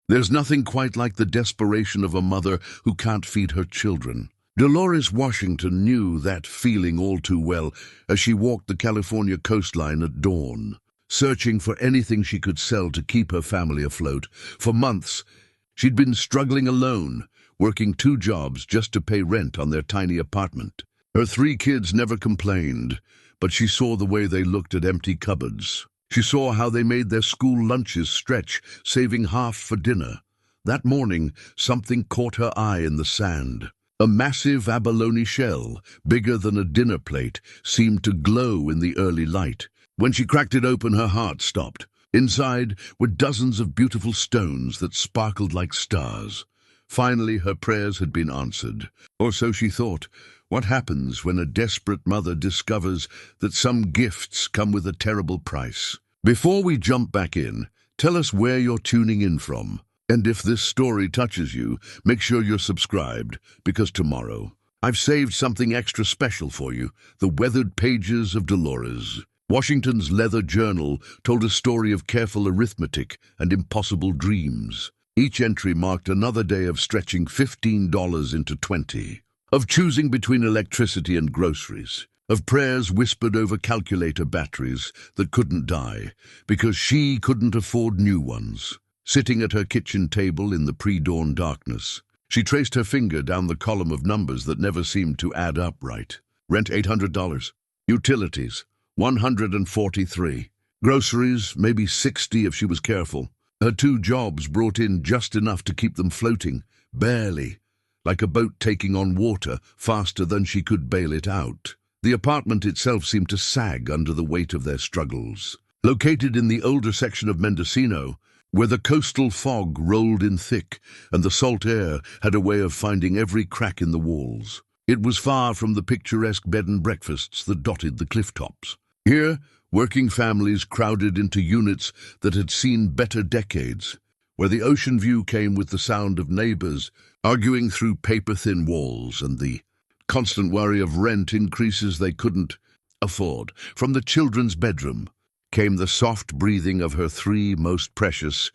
There's nothing quite like the desperation of a mother who can't feed her children. Dolores Washington knew that feeling all too well as she walked the California coastline at dawn, searching for anything she could sell to keep her family afloat. For months, she'd been struggling alone, working 2 jobs just to pay rent on their tiny apartment. Her 3 kids never complained, but she saw the way they looked at empty cupboards. She saw how they made their school lunches stretch, saving half for dinner. That morning, something caught her eye in the sand. A massive abalone shell, bigger than a dinner plate, seemed to glow in the early light. When she cracked it open, her heart stopped. Inside were dozens of beautiful stones that sparkled like stars. Finally, her prayers had been answered. Or so she thought. What happens when a desperate mother discovers that some gifts come with a terrible price? Before we jump back in, tell us where you're tuning in from. And if this story touches you, make sure you're subscribed, because tomorrow, I've saved something extra special for you, the weathered pages of Dolores. Washington's leather journal told a story of careful arithmetic and impossible dreams. Each entry marked another day of stretching $15 into 20, of choosing between electricity and groceries, of prayers whispered over calculator batteries that couldn't die because she couldn't afford new ones. Sitting at her kitchen table in the pre-dawn darkness, she traced her finger down the column of numbers that never seemed to add up right. Rent $800. Utilities, $143. Groceries, maybe 60 if she was careful. Her 2 jobs brought in just enough to keep them floating, barely, like a boat taking on water faster than she could bail it out. The apartment itself seemed to sag under the weight of their struggles. Located in the older section of Mendocino, where the coastal fog rolled in thick and the salt air had a way of finding every crack in the walls, it was far from the picturesque bed and breakfasts that dotted the cliff tops. Here, working families crowded into units that had seen better decades, where the ocean view came with the sound of neighbors arguing through paper-thin walls and the constant worry of rent increases they couldn't afford. From the children's bedroom came the soft breathing of her 3 most precious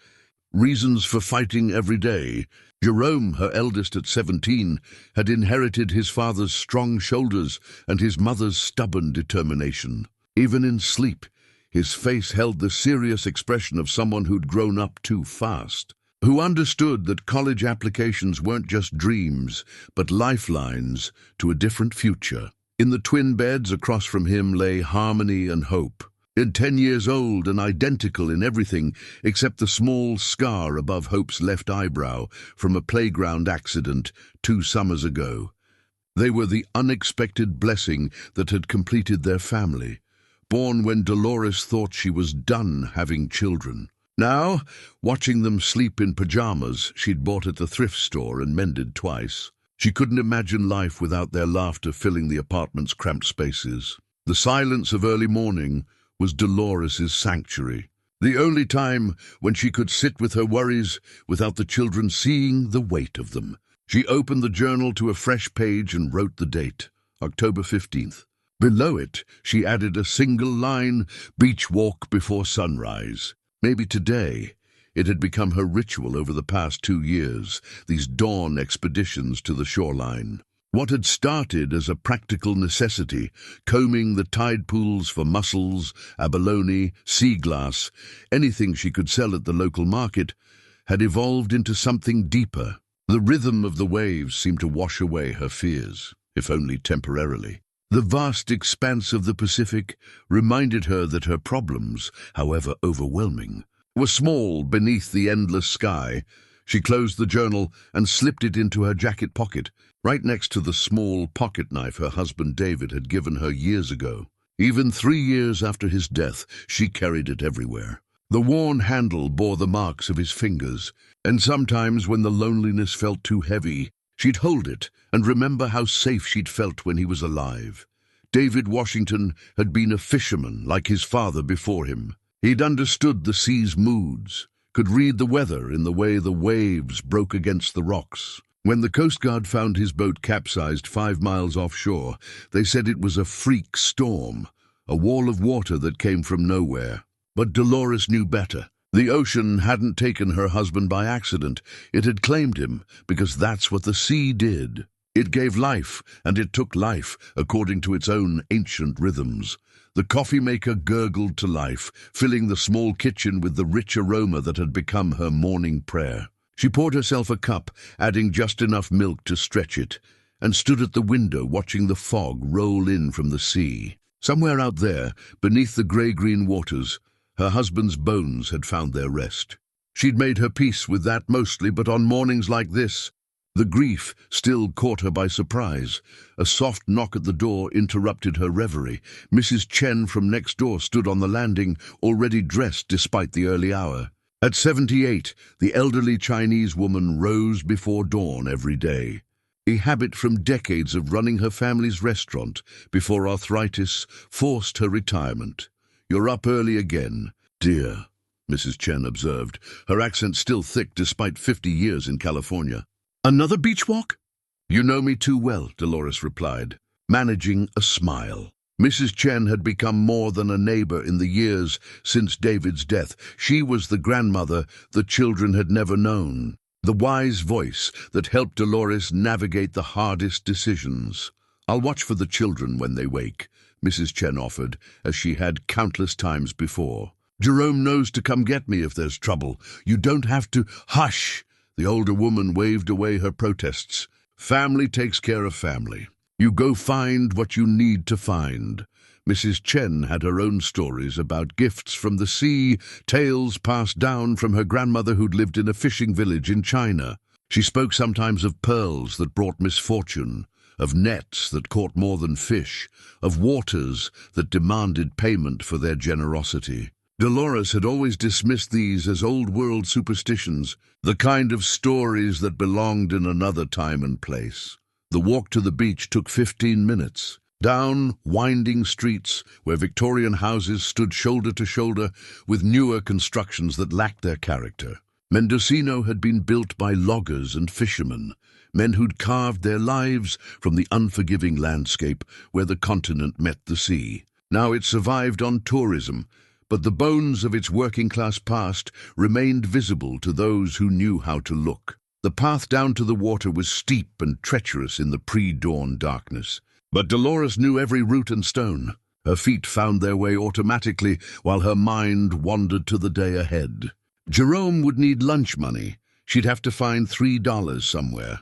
reasons for fighting every day. Jerome, her eldest at 17, had inherited his father's strong shoulders and his mother's stubborn determination. Even in sleep, his face held the serious expression of someone who'd grown up too fast, who understood that college applications weren't just dreams, but lifelines to a different future. In the twin beds across from him lay Harmony and Hope, 10 years old and identical in everything except the small scar above Hope's left eyebrow from a playground accident 2 summers ago. They were the unexpected blessing that had completed their family, born when Dolores thought she was done having children. Now, watching them sleep in pajamas she'd bought at the thrift store and mended twice, she couldn't imagine life without their laughter filling the apartment's cramped spaces. The silence of early morning was Dolores's sanctuary, the only time when she could sit with her worries without the children seeing the weight of them. She opened the journal to a fresh page and wrote the date, October 15th. Below it, she added a single line, beach walk before sunrise. Maybe today, it had become her ritual over the past 2 years, these dawn expeditions to the shoreline. What had started as a practical necessity, combing the tide pools for mussels, abalone, sea glass, anything she could sell at the local market, had evolved into something deeper. The rhythm of the waves seemed to wash away her fears, if only temporarily. The vast expanse of the Pacific reminded her that her problems, however overwhelming, were small beneath the endless sky. She closed the journal and slipped it into her jacket pocket, right next to the small pocket knife her husband David had given her years ago. Even 3 years after his death, she carried it everywhere. The worn handle bore the marks of his fingers, and sometimes when the loneliness felt too heavy, she'd hold it and remember how safe she'd felt when he was alive. David Washington had been a fisherman like his father before him. He'd understood the sea's moods, could read the weather in the way the waves broke against the rocks. When the Coast Guard found his boat capsized 5 miles offshore, they said it was a freak storm, a wall of water that came from nowhere. But Dolores knew better. The ocean hadn't taken her husband by accident. It had claimed him, because that's what the sea did. It gave life, and it took life, according to its own ancient rhythms. The coffee maker gurgled to life, filling the small kitchen with the rich aroma that had become her morning prayer. She poured herself a cup, adding just enough milk to stretch it, and stood at the window watching the fog roll in from the sea. Somewhere out there, beneath the grey-green waters, her husband's bones had found their rest. She'd made her peace with that mostly, but on mornings like this, the grief still caught her by surprise. A soft knock at the door interrupted her reverie. Mrs. Chen from next door stood on the landing, already dressed despite the early hour. At 78, the elderly Chinese woman rose before dawn every day, a habit from decades of running her family's restaurant before arthritis forced her retirement. "You're up early again, dear," Mrs. Chen observed, her accent still thick despite 50 years in California. "Another beach walk?" "You know me too well," Dolores replied, managing a smile. Mrs. Chen had become more than a neighbor in the years since David's death. She was the grandmother the children had never known, the wise voice that helped Dolores navigate the hardest decisions. "I'll watch for the children when they wake," Mrs. Chen offered, as she had countless times before. "Jerome knows to come get me if there's trouble. You don't have to—" "Hush!" The older woman waved away her protests. "Family takes care of family. You go find what you need to find." Mrs. Chen had her own stories about gifts from the sea, tales passed down from her grandmother who'd lived in a fishing village in China. She spoke sometimes of pearls that brought misfortune, of nets that caught more than fish, of waters that demanded payment for their generosity. Dolores had always dismissed these as old-world superstitions, the kind of stories that belonged in another time and place. The walk to the beach took 15 minutes, down winding streets where Victorian houses stood shoulder to shoulder with newer constructions that lacked their character. Mendocino had been built by loggers and fishermen, men who'd carved their lives from the unforgiving landscape where the continent met the sea. Now it survived on tourism, but the bones of its working-class past remained visible to those who knew how to look. The path down to the water was steep and treacherous in the pre-dawn darkness, but Dolores knew every root and stone. Her feet found their way automatically while her mind wandered to the day ahead. Jerome would need lunch money. She'd have to find $3 somewhere.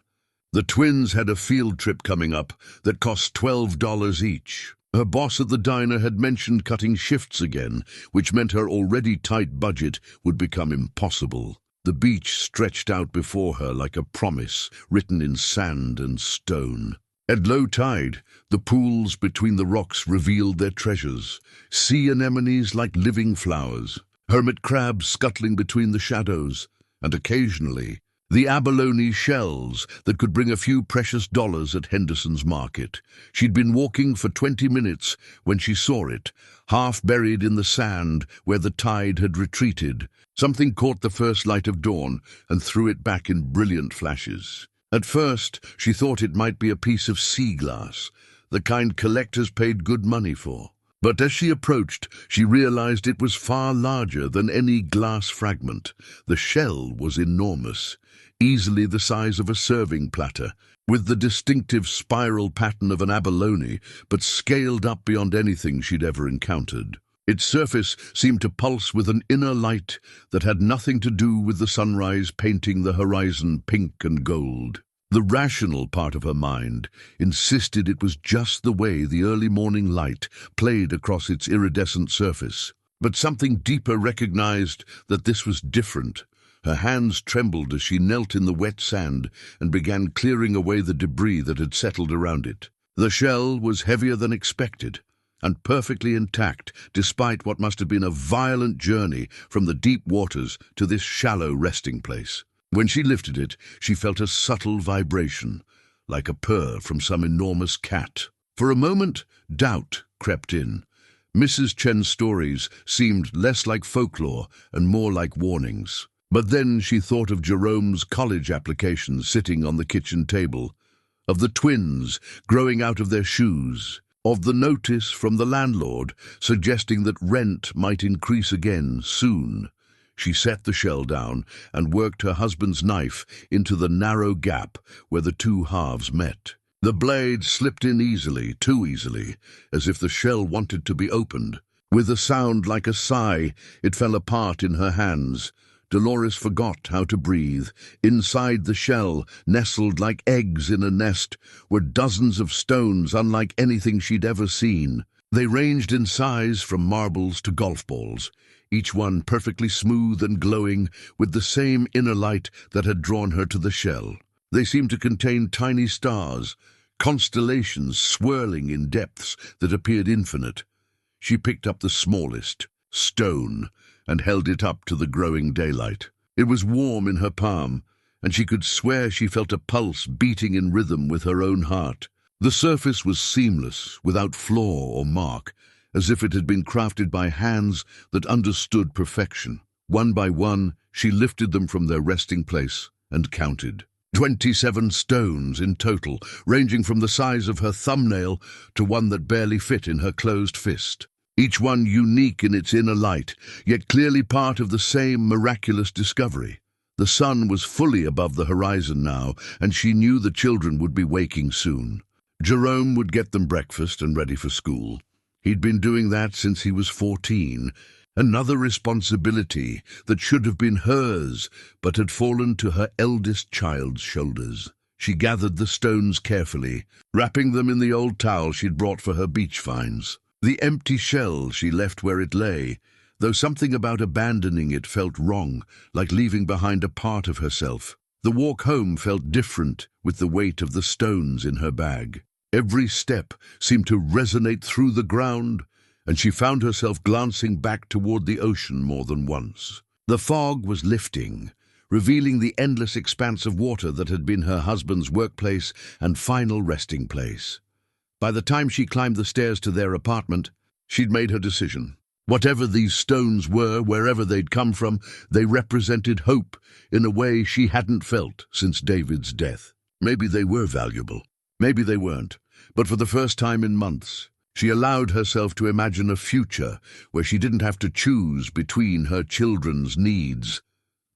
The twins had a field trip coming up that cost $12 each. Her boss at the diner had mentioned cutting shifts again, which meant her already tight budget would become impossible. The beach stretched out before her like a promise written in sand and stone. At low tide, the pools between the rocks revealed their treasures, sea anemones like living flowers, hermit crabs scuttling between the shadows, and occasionally the abalone shells that could bring a few precious dollars at Henderson's market. She'd been walking for 20 minutes when she saw it, half buried in the sand where the tide had retreated. Something caught the first light of dawn and threw it back in brilliant flashes. At first, she thought it might be a piece of sea glass, the kind collectors paid good money for. But as she approached, she realized it was far larger than any glass fragment. The shell was enormous, easily the size of a serving platter, with the distinctive spiral pattern of an abalone, but scaled up beyond anything she'd ever encountered. Its surface seemed to pulse with an inner light that had nothing to do with the sunrise painting the horizon pink and gold. The rational part of her mind insisted it was just the way the early morning light played across its iridescent surface. But something deeper recognized that this was different. Her hands trembled as she knelt in the wet sand and began clearing away the debris that had settled around it. The shell was heavier than expected, and perfectly intact, despite what must have been a violent journey from the deep waters to this shallow resting place. When she lifted it, she felt a subtle vibration, like a purr from some enormous cat. For a moment, doubt crept in. Mrs. Chen's stories seemed less like folklore and more like warnings. But then she thought of Jerome's college application sitting on the kitchen table, of the twins growing out of their shoes, of the notice from the landlord suggesting that rent might increase again soon. She set the shell down and worked her husband's knife into the narrow gap where the two halves met. The blade slipped in easily, too easily, as if the shell wanted to be opened. With a sound like a sigh, it fell apart in her hands. Dolores forgot how to breathe. Inside the shell, nestled like eggs in a nest, were dozens of stones unlike anything she'd ever seen. They ranged in size from marbles to golf balls, each one perfectly smooth and glowing with the same inner light that had drawn her to the shell. They seemed to contain tiny stars, constellations swirling in depths that appeared infinite. She picked up the smallest, stone, and held it up to the growing daylight. It was warm in her palm, and she could swear she felt a pulse beating in rhythm with her own heart. The surface was seamless, without flaw or mark, as if it had been crafted by hands that understood perfection. One by one, she lifted them from their resting place and counted. 27 stones in total, ranging from the size of her thumbnail to one that barely fit in her closed fist. Each one unique in its inner light, yet clearly part of the same miraculous discovery. The sun was fully above the horizon now, and she knew the children would be waking soon. Jerome would get them breakfast and ready for school. He'd been doing that since he was 14. Another responsibility that should have been hers, but had fallen to her eldest child's shoulders. She gathered the stones carefully, wrapping them in the old towel she'd brought for her beach finds. The empty shell she left where it lay, though something about abandoning it felt wrong, like leaving behind a part of herself. The walk home felt different with the weight of the stones in her bag. Every step seemed to resonate through the ground, and she found herself glancing back toward the ocean more than once. The fog was lifting, revealing the endless expanse of water that had been her husband's workplace and final resting place. By the time she climbed the stairs to their apartment, she'd made her decision. Whatever these stones were, wherever they'd come from, they represented hope in a way she hadn't felt since David's death. Maybe they were valuable. Maybe they weren't. But for the first time in months, she allowed herself to imagine a future where she didn't have to choose between her children's needs.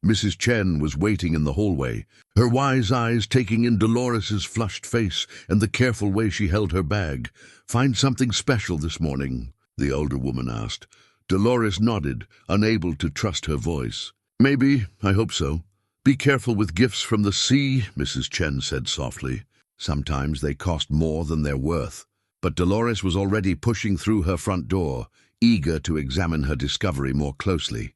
Mrs. Chen was waiting in the hallway, her wise eyes taking in Dolores's flushed face and the careful way she held her bag. "Find something special this morning?" the older woman asked. Dolores nodded, unable to trust her voice. "Maybe, I hope so." "Be careful with gifts from the sea," Mrs. Chen said softly. "Sometimes they cost more than they're worth." But Dolores was already pushing through her front door, eager to examine her discovery more closely.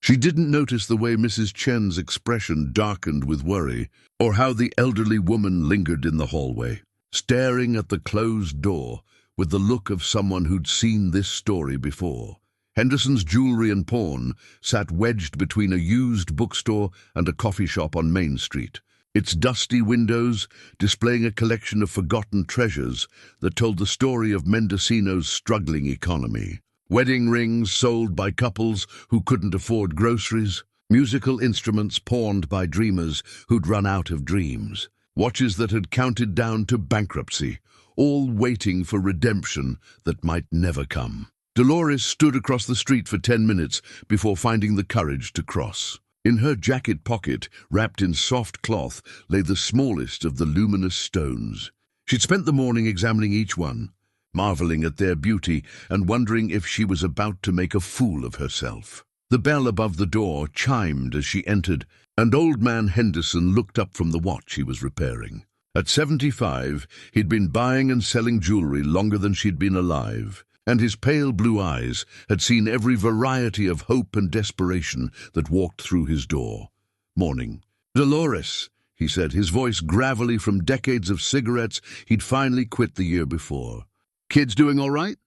She didn't notice the way Mrs. Chen's expression darkened with worry, or how the elderly woman lingered in the hallway, staring at the closed door with the look of someone who'd seen this story before. Henderson's Jewelry and Pawn sat wedged between a used bookstore and a coffee shop on Main Street, its dusty windows displaying a collection of forgotten treasures that told the story of Mendocino's struggling economy. Wedding rings sold by couples who couldn't afford groceries, musical instruments pawned by dreamers who'd run out of dreams, watches that had counted down to bankruptcy, all waiting for redemption that might never come. Dolores stood across the street for 10 minutes before finding the courage to cross. In her jacket pocket, wrapped in soft cloth, lay the smallest of the luminous stones. She'd spent the morning examining each one, marveling at their beauty and wondering if she was about to make a fool of herself. The bell above the door chimed as she entered, and old man Henderson looked up from the watch he was repairing. At 75, he'd been buying and selling jewelry longer than she'd been alive, and his pale blue eyes had seen every variety of hope and desperation that walked through his door. "Morning." "Dolores," he said, his voice gravelly from decades of cigarettes he'd finally quit the year before. "Kids doing all right?"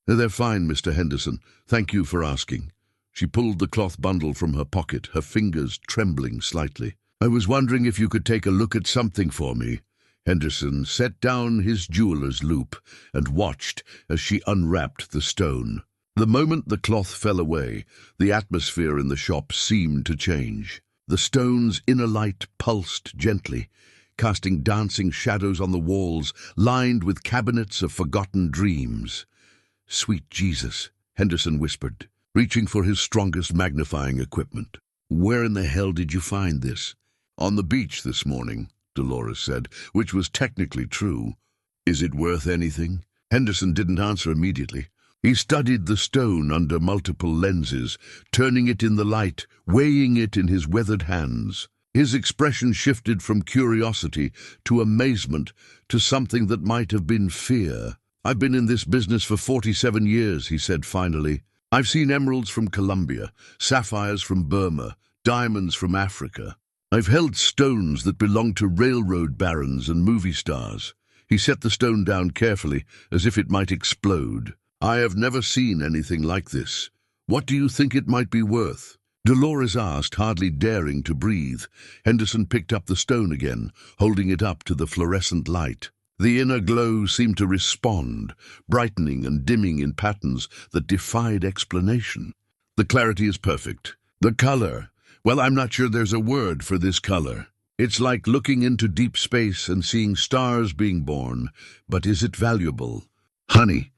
"They're fine, Mr. Henderson. Thank you for asking." She pulled the cloth bundle from her pocket, her fingers trembling slightly. "I was wondering if you could take a look at something for me." Henderson set down his jeweler's loupe and watched as she unwrapped the stone. The moment the cloth fell away, the atmosphere in the shop seemed to change. The stone's inner light pulsed gently, casting dancing shadows on the walls, lined with cabinets of forgotten dreams. "Sweet Jesus," Henderson whispered. reaching for his strongest magnifying equipment. "Where in the hell did you find this?" "On the beach this morning," Dolores said, which was technically true. "Is it worth anything?" Henderson didn't answer immediately. He studied the stone under multiple lenses, turning it in the light, weighing it in his weathered hands. His expression shifted from curiosity to amazement to something that might have been fear. "I've been in this business for 47 years, he said finally. "I've seen emeralds from Colombia, sapphires from Burma, diamonds from Africa. I've held stones that belonged to railroad barons and movie stars." He set the stone down carefully, as if it might explode. "I have never seen anything like this. What do you think it might be worth?" Dolores asked, hardly daring to breathe. Henderson picked up the stone again, holding it up to the fluorescent light. The inner glow seemed to respond, brightening and dimming in patterns that defied explanation. "The clarity is perfect. The color, well, I'm not sure there's a word for this color. It's like looking into deep space and seeing stars being born. But is it valuable? Honey,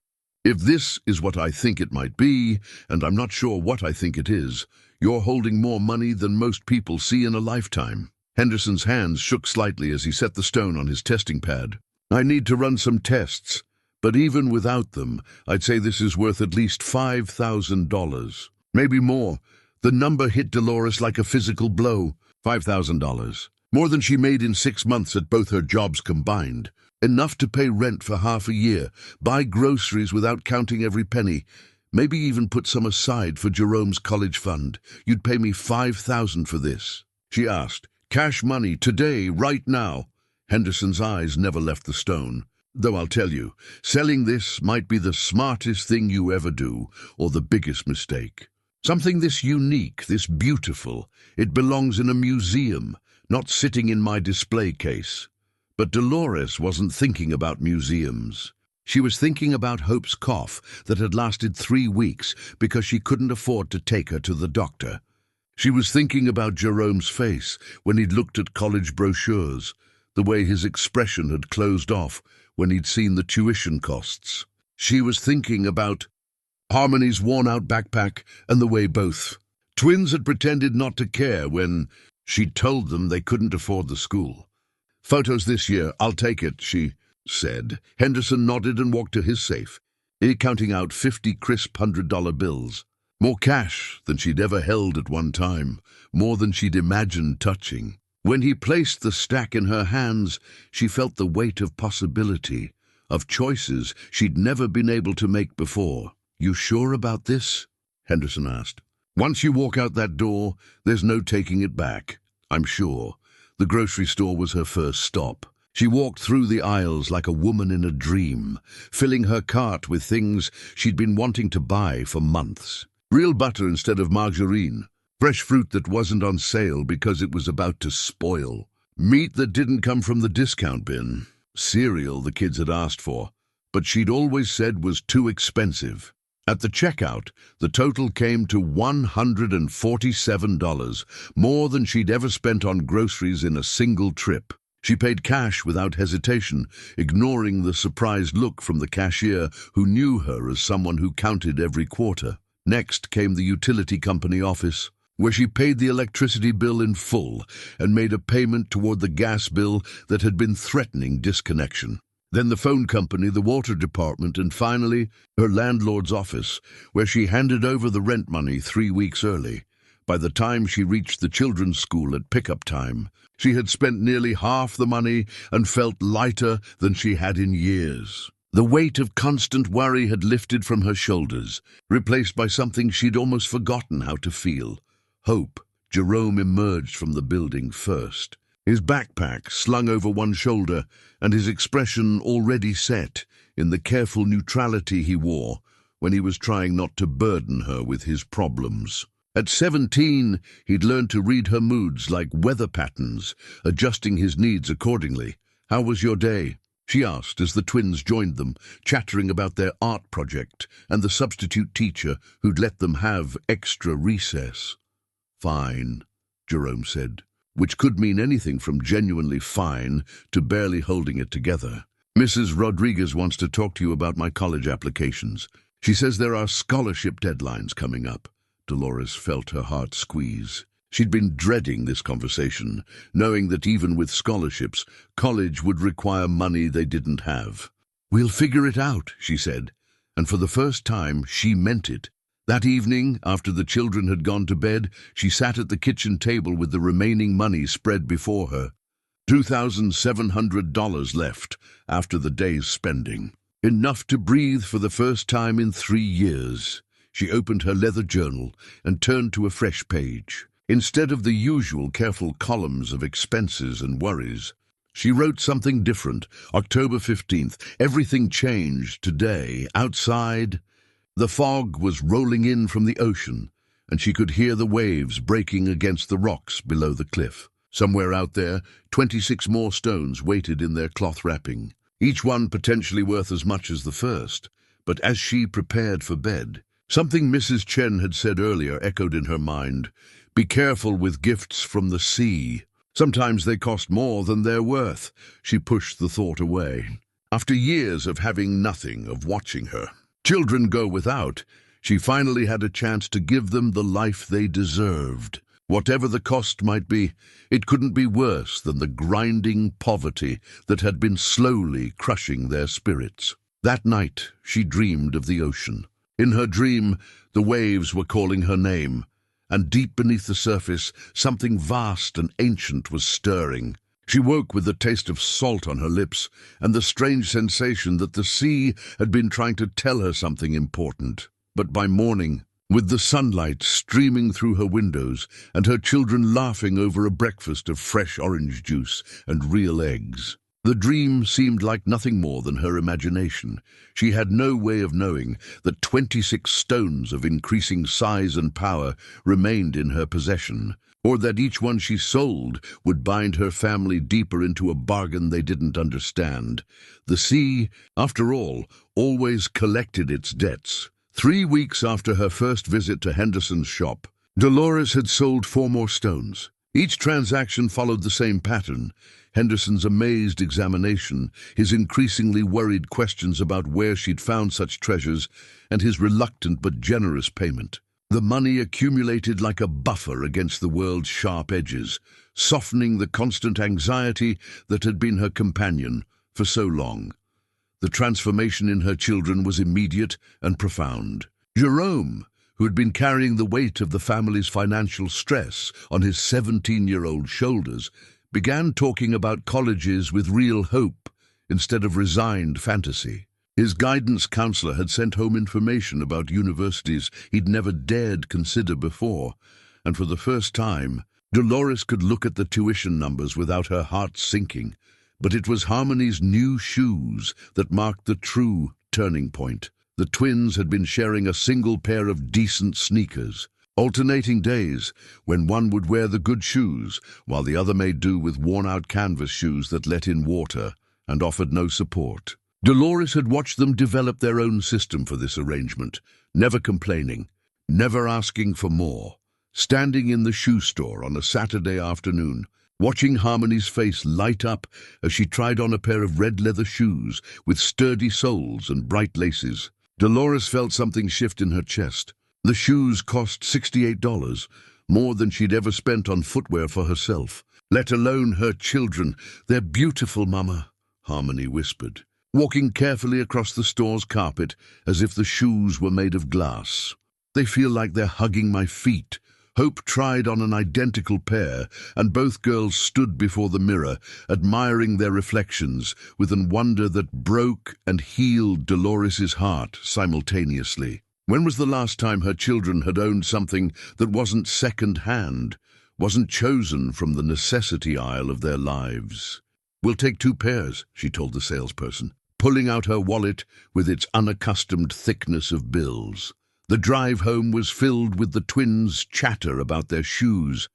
if this is what I think it might be, and I'm not sure what I think it is, you're holding more money than most people see in a lifetime." Henderson's hands shook slightly as he set the stone on his testing pad. "I need to run some tests, but even without them, I'd say this is worth at least $5,000. Maybe more." The number hit Dolores like a physical blow. $5,000. More than she made in 6 months at both her jobs combined. Enough to pay rent for half a year, buy groceries without counting every penny, maybe even put some aside for Jerome's college fund. "You'd pay me $5,000 for this?" she asked. "Cash money, today, right now." Henderson's eyes never left the stone. "Though I'll tell you, selling this might be the smartest thing you ever do, or the biggest mistake. Something this unique, this beautiful, it belongs in a museum, not sitting in my display case." But Dolores wasn't thinking about museums. She was thinking about Hope's cough that had lasted 3 weeks because she couldn't afford to take her to the doctor. She was thinking about Jerome's face when he'd looked at college brochures, the way his expression had closed off when he'd seen the tuition costs. She was thinking about Harmony's worn-out backpack and the way both twins had pretended not to care when she'd told them they couldn't afford the school. "Photos this year, I'll take it," she said. Henderson nodded and walked to his safe, counting out 50 crisp $100 bills. More cash than she'd ever held at one time, more than she'd imagined touching. When he placed the stack in her hands, she felt the weight of possibility, of choices she'd never been able to make before. "You sure about this?" Henderson asked. "Once you walk out that door, there's no taking it back, I'm sure." The grocery store was her first stop. She walked through the aisles like a woman in a dream, filling her cart with things she'd been wanting to buy for months. Real butter instead of margarine, fresh fruit that wasn't on sale because it was about to spoil, meat that didn't come from the discount bin, cereal the kids had asked for, but she'd always said was too expensive. At the checkout, the total came to $147, more than she'd ever spent on groceries in a single trip. She paid cash without hesitation, ignoring the surprised look from the cashier who knew her as someone who counted every quarter. Next came the utility company office, where she paid the electricity bill in full and made a payment toward the gas bill that had been threatening disconnection. Then the phone company, the water department, and finally her landlord's office, where she handed over the rent money 3 weeks early. By the time she reached the children's school at pickup time, she had spent nearly half the money and felt lighter than she had in years. The weight of constant worry had lifted from her shoulders, replaced by something she'd almost forgotten how to feel. Hope. Jerome emerged from the building first, his backpack slung over one shoulder and his expression already set in the careful neutrality he wore when he was trying not to burden her with his problems. At 17, he'd learned to read her moods like weather patterns, adjusting his needs accordingly. "How was your day?" she asked as the twins joined them, chattering about their art project and the substitute teacher who'd let them have extra recess. "Fine," Jerome said, which could mean anything from genuinely fine to barely holding it together. "Mrs. Rodriguez wants to talk to you about my college applications." She says there are scholarship deadlines coming up. Dolores felt her heart squeeze. She'd been dreading this conversation, knowing that even with scholarships, college would require money they didn't have. "We'll figure it out," she said, and for the first time she meant it. That evening, after the children had gone to bed, she sat at the kitchen table with the remaining money spread before her. $2,700 left after the day's spending. Enough to breathe for the first time in 3 years. She opened her leather journal and turned to a fresh page. Instead of the usual careful columns of expenses and worries, she wrote something different. October 15th. Everything changed today. Outside, the fog was rolling in from the ocean, and she could hear the waves breaking against the rocks below the cliff. Somewhere out there, 26 more stones waited in their cloth wrapping, each one potentially worth as much as the first. But as she prepared for bed, something Mrs. Chen had said earlier echoed in her mind. Be careful with gifts from the sea. Sometimes they cost more than they're worth. She pushed the thought away. After years of having nothing, of watching her children go without, she finally had a chance to give them the life they deserved. Whatever the cost might be, it couldn't be worse than the grinding poverty that had been slowly crushing their spirits. That night, she dreamed of the ocean. In her dream, the waves were calling her name, and deep beneath the surface, something vast and ancient was stirring. She woke with the taste of salt on her lips and the strange sensation that the sea had been trying to tell her something important. But by morning, with the sunlight streaming through her windows and her children laughing over a breakfast of fresh orange juice and real eggs, the dream seemed like nothing more than her imagination. She had no way of knowing that 26 stones of increasing size and power remained in her possession, or that each one she sold would bind her family deeper into a bargain they didn't understand. The sea, after all, always collected its debts. 3 weeks after her first visit to Henderson's shop, Dolores had sold 4 more stones. Each transaction followed the same pattern. Henderson's amazed examination, his increasingly worried questions about where she'd found such treasures, and his reluctant but generous payment. The money accumulated like a buffer against the world's sharp edges, softening the constant anxiety that had been her companion for so long. The transformation in her children was immediate and profound. Jerome, who had been carrying the weight of the family's financial stress on his 17-year-old shoulders, began talking about colleges with real hope instead of resigned fantasy. His guidance counselor had sent home information about universities he'd never dared consider before, and for the first time, Dolores could look at the tuition numbers without her heart sinking. But it was Harmony's new shoes that marked the true turning point. The twins had been sharing a single pair of decent sneakers, alternating days when one would wear the good shoes while the other made do with worn-out canvas shoes that let in water and offered no support. Dolores had watched them develop their own system for this arrangement, never complaining, never asking for more. Standing in the shoe store on a Saturday afternoon, watching Harmony's face light up as she tried on a pair of red leather shoes with sturdy soles and bright laces, Dolores felt something shift in her chest. The shoes cost $68, more than she'd ever spent on footwear for herself, let alone her children. "They're beautiful, Mama," Harmony whispered, walking carefully across the store's carpet as if the shoes were made of glass. "They feel like they're hugging my feet." Hope tried on an identical pair, and both girls stood before the mirror, admiring their reflections with a wonder that broke and healed Dolores's heart simultaneously. When was the last time her children had owned something that wasn't second-hand, wasn't chosen from the necessity aisle of their lives? "We'll take 2 pairs, she told the salesperson, pulling out her wallet with its unaccustomed thickness of bills. The drive home was filled with the twins' chatter about their shoes,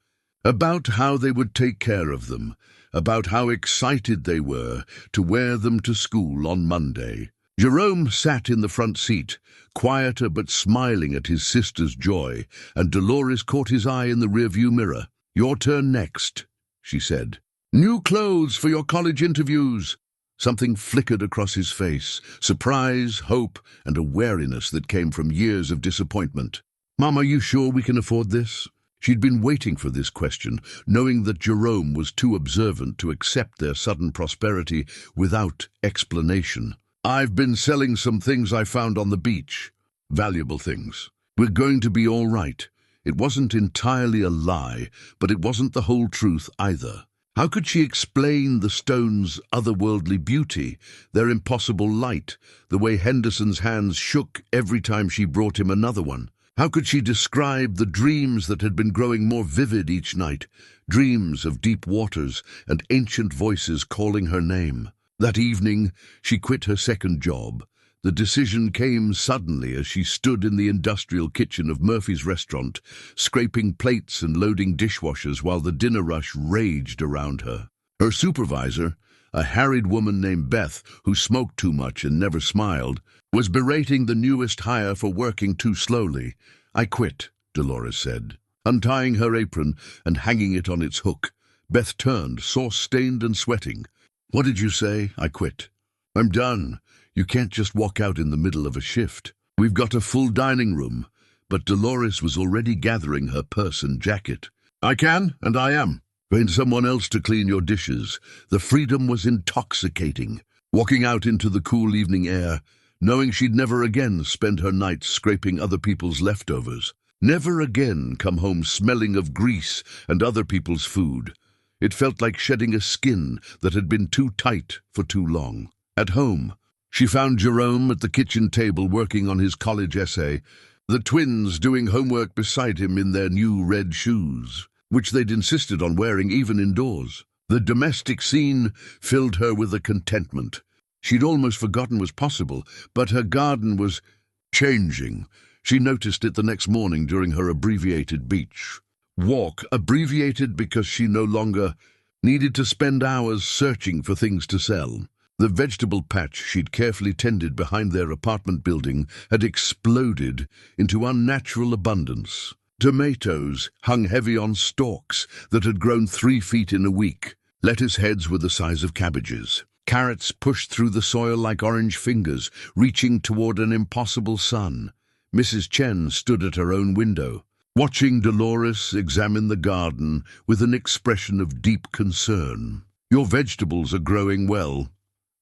about how they would take care of them, about how excited they were to wear them to school on Monday. Jerome sat in the front seat, quieter but smiling at his sister's joy, and Dolores caught his eye in the rearview mirror. "Your turn next," she said. "New clothes for your college interviews." Something flickered across his face, surprise, hope, and a wariness that came from years of disappointment. "Mom, are you sure we can afford this?" She'd been waiting for this question, knowing that Jerome was too observant to accept their sudden prosperity without explanation. "I've been selling some things I found on the beach. Valuable things. We're going to be all right." It wasn't entirely a lie, but it wasn't the whole truth either. How could she explain the stone's otherworldly beauty, their impossible light, the way Henderson's hands shook every time she brought him another one? How could she describe the dreams that had been growing more vivid each night, dreams of deep waters and ancient voices calling her name? That evening, she quit her second job. The decision came suddenly as she stood in the industrial kitchen of Murphy's restaurant, scraping plates and loading dishwashers while the dinner rush raged around her. Her supervisor, a harried woman named Beth, who smoked too much and never smiled, was berating the newest hire for working too slowly. "I quit," Dolores said, untying her apron and hanging it on its hook. Beth turned, sauce-stained and sweating. "What did you say?" "I quit. I'm done. You can't just walk out in the middle of a shift. We've got a full dining room." But Dolores was already gathering her purse and jacket. "I can, and I am. Find someone else to clean your dishes." The freedom was intoxicating. Walking out into the cool evening air, knowing she'd never again spend her nights scraping other people's leftovers. Never again come home smelling of grease and other people's food. It felt like shedding a skin that had been too tight for too long. At home, she found Jerome at the kitchen table working on his college essay, the twins doing homework beside him in their new red shoes, which they'd insisted on wearing even indoors. The domestic scene filled her with a contentment she'd almost forgotten was possible, but her garden was changing. She noticed it the next morning during her abbreviated beach walk, abbreviated because she no longer needed to spend hours searching for things to sell. The vegetable patch she'd carefully tended behind their apartment building had exploded into unnatural abundance. Tomatoes hung heavy on stalks that had grown 3 feet in a week. Lettuce heads were the size of cabbages. Carrots pushed through the soil like orange fingers, reaching toward an impossible sun. Mrs. Chen stood at her own window, watching Dolores examine the garden with an expression of deep concern. "Your vegetables are growing well,"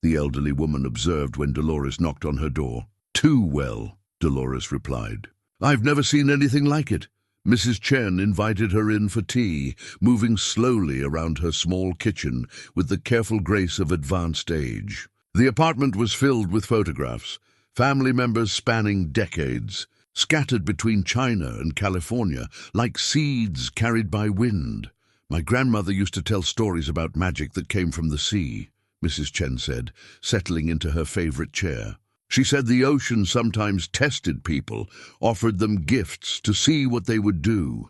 the elderly woman observed when Dolores knocked on her door. "Too well," Dolores replied. "I've never seen anything like it." Mrs. Chen invited her in for tea, moving slowly around her small kitchen with the careful grace of advanced age. The apartment was filled with photographs, family members spanning decades, scattered between China and California like seeds carried by wind. "My grandmother used to tell stories about magic that came from the sea," Mrs. Chen said, settling into her favorite chair. "She said the ocean sometimes tested people, offered them gifts to see what they would do."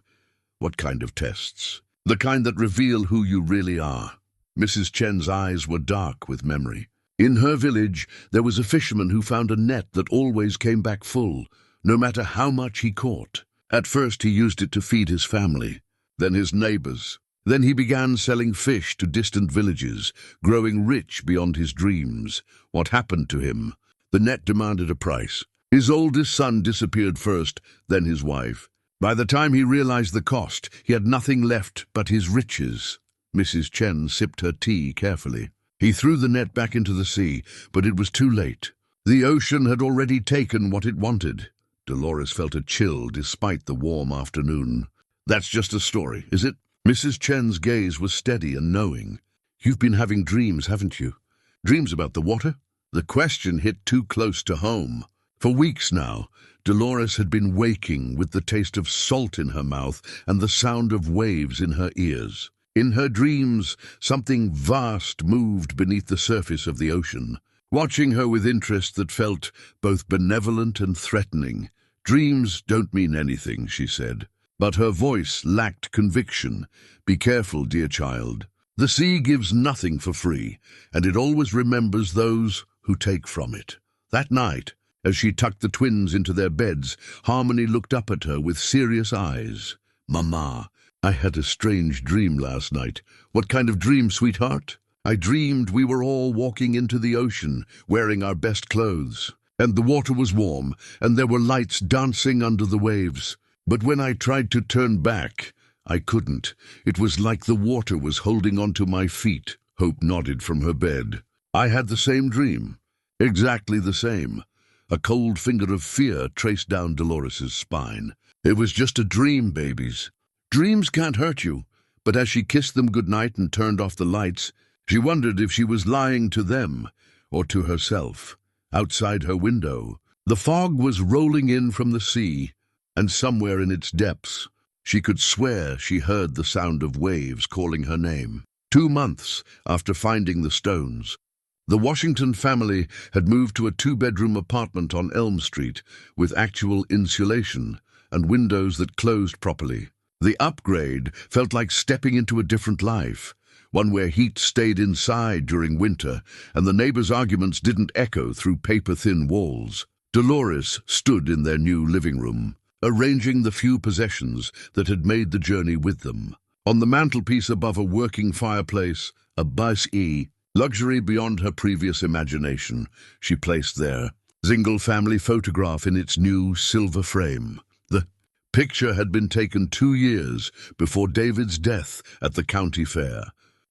"What kind of tests?" "The kind that reveal who you really are." Mrs. Chen's eyes were dark with memory. In her village, there was a fisherman who found a net that always came back full, no matter how much he caught. At first he used it to feed his family, then his neighbors. Then he began selling fish to distant villages, growing rich beyond his dreams. What happened to him? The net demanded a price. His oldest son disappeared first, then his wife. By the time he realized the cost, he had nothing left but his riches. Mrs. Chen sipped her tea carefully. He threw the net back into the sea, but it was too late. The ocean had already taken what it wanted. Dolores felt a chill despite the warm afternoon. "That's just a story, is it?" Mrs. Chen's gaze was steady and knowing. "You've been having dreams, haven't you? Dreams about the water?" The question hit too close to home. For weeks now, Dolores had been waking with the taste of salt in her mouth and the sound of waves in her ears. In her dreams, something vast moved beneath the surface of the ocean, watching her with interest that felt both benevolent and threatening. "Dreams don't mean anything," she said, but her voice lacked conviction. "Be careful, dear child. The sea gives nothing for free, and it always remembers those who take from it." That night, as she tucked the twins into their beds, Harmony looked up at her with serious eyes. "Mama, I had a strange dream last night." "What kind of dream, sweetheart?" I dreamed we were all walking into the ocean, wearing our best clothes, and the water was warm, and there were lights dancing under the waves. But when I tried to turn back, I couldn't. It was like the water was holding onto my feet." Hope nodded from her bed. "I had the same dream. Exactly the same." A cold finger of fear traced down Dolores's spine. "It was just a dream, babies. Dreams can't hurt you." But as she kissed them goodnight and turned off the lights, she wondered if she was lying to them or to herself. Outside her window, the fog was rolling in from the sea, and somewhere in its depths, she could swear she heard the sound of waves calling her name. 2 months after finding the stones, the Washington family had moved to a 2-bedroom apartment on Elm Street with actual insulation and windows that closed properly. The upgrade felt like stepping into a different life, one where heat stayed inside during winter and the neighbors' arguments didn't echo through paper-thin walls. Dolores stood in their new living room, arranging the few possessions that had made the journey with them. On the mantelpiece above a working fireplace, a Bus-E, luxury beyond her previous imagination, she placed their single family photograph in its new silver frame. The picture had been taken 2 years before David's death at the county fair.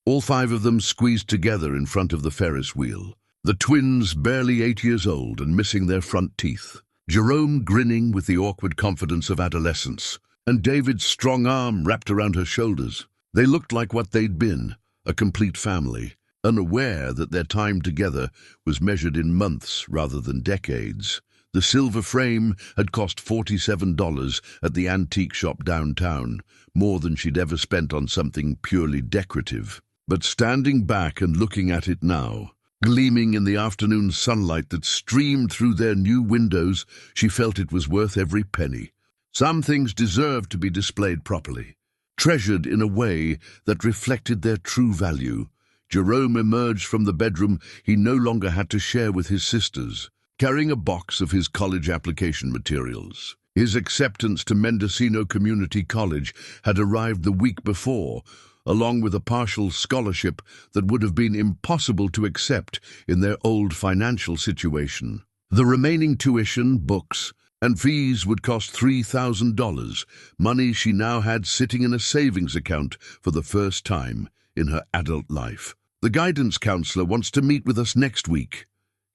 All 5 of them squeezed together in front of the Ferris wheel. The twins barely 8 years old and missing their front teeth. Jerome grinning with the awkward confidence of adolescence, and David's strong arm wrapped around her shoulders. They looked like what they'd been, a complete family, unaware that their time together was measured in months rather than decades. The silver frame had cost $47 at the antique shop downtown, more than she'd ever spent on something purely decorative. But standing back and looking at it now, gleaming in the afternoon sunlight that streamed through their new windows, she felt it was worth every penny. Some things deserved to be displayed properly, treasured in a way that reflected their true value. Jerome emerged from the bedroom he no longer had to share with his sisters, carrying a box of his college application materials. His acceptance to Mendocino Community College had arrived the week before, along with a partial scholarship that would have been impossible to accept in their old financial situation. The remaining tuition, books, and fees would cost $3,000, money she now had sitting in a savings account for the first time in her adult life. "The guidance counselor wants to meet with us next week,"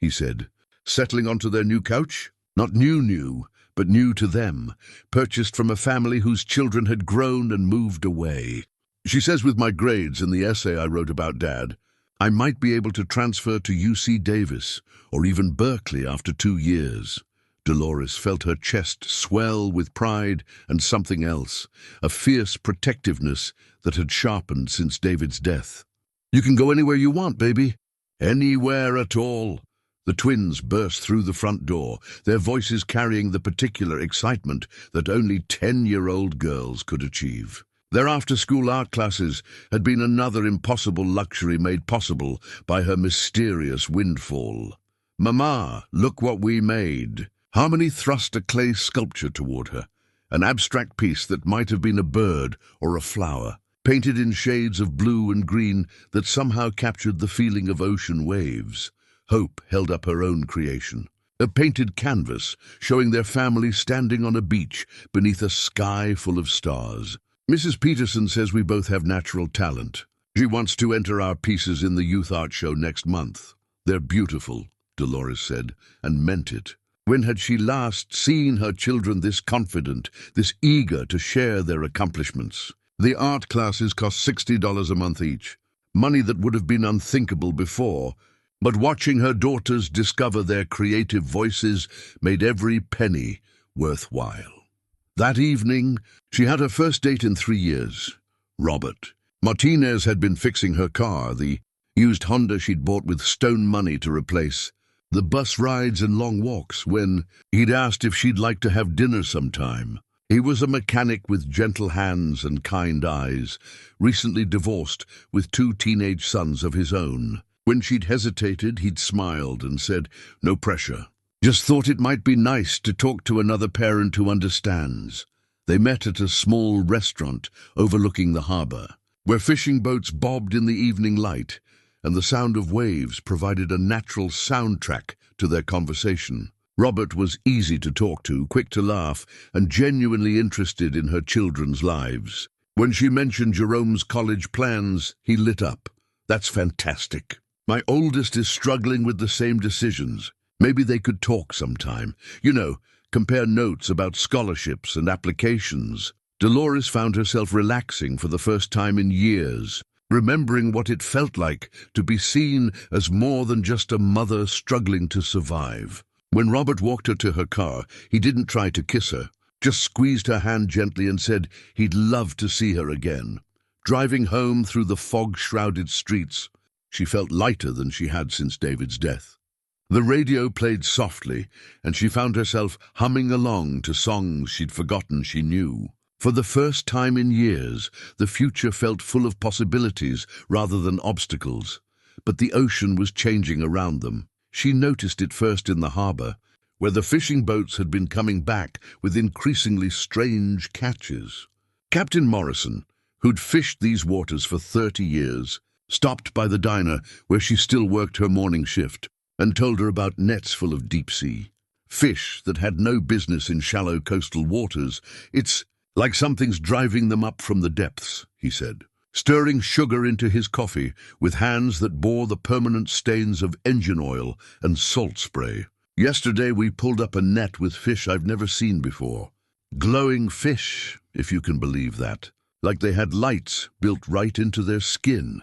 he said, settling onto their new couch. Not new, but new to them, purchased from a family whose children had grown and moved away. "She says with my grades in the essay I wrote about Dad, I might be able to transfer to UC Davis or even Berkeley after 2 years. Dolores felt her chest swell with pride and something else, a fierce protectiveness that had sharpened since David's death. "You can go anywhere you want, baby." "Anywhere at all." The twins burst through the front door, their voices carrying the particular excitement that only 10-year-old girls could achieve. Their after-school art classes had been another impossible luxury made possible by her mysterious windfall. "Mama, look what we made." Harmony thrust a clay sculpture toward her, an abstract piece that might have been a bird or a flower, painted in shades of blue and green that somehow captured the feeling of ocean waves. Hope held up her own creation, a painted canvas showing their family standing on a beach beneath a sky full of stars. "Mrs. Peterson says we both have natural talent. She wants to enter our pieces in the youth art show next month." "They're beautiful," Dolores said, and meant it. When had she last seen her children this confident, this eager to share their accomplishments? The art classes cost $60 a month each, money that would have been unthinkable before, but watching her daughters discover their creative voices made every penny worthwhile. That evening, she had her first date in 3 years. Robert. Martinez had been fixing her car, the used Honda she'd bought with stone money to replace the bus rides and long walks, when he'd asked if she'd like to have dinner sometime. He was a mechanic with gentle hands and kind eyes, recently divorced with 2 teenage sons of his own. When she'd hesitated, he'd smiled and said, "No pressure. Just thought it might be nice to talk to another parent who understands." They met at a small restaurant overlooking the harbor, where fishing boats bobbed in the evening light, and the sound of waves provided a natural soundtrack to their conversation. Robert was easy to talk to, quick to laugh, and genuinely interested in her children's lives. When she mentioned Jerome's college plans, he lit up. "That's fantastic. My oldest is struggling with the same decisions. Maybe they could talk sometime. Compare notes about scholarships and applications." Dolores found herself relaxing for the first time in years, remembering what it felt like to be seen as more than just a mother struggling to survive. When Robert walked her to her car, he didn't try to kiss her, just squeezed her hand gently and said he'd love to see her again. Driving home through the fog-shrouded streets, she felt lighter than she had since David's death. The radio played softly, and she found herself humming along to songs she'd forgotten she knew. For the first time in years, the future felt full of possibilities rather than obstacles. But the ocean was changing around them. She noticed it first in the harbor, where the fishing boats had been coming back with increasingly strange catches. Captain Morrison, who'd fished these waters for 30 years, stopped by the diner where she still worked her morning shift and told her about nets full of deep-sea fish that had no business in shallow coastal waters. "It's like something's driving them up from the depths," he said, stirring sugar into his coffee with hands that bore the permanent stains of engine oil and salt spray. "Yesterday we pulled up a net with fish I've never seen before. Glowing fish, if you can believe that, like they had lights built right into their skin."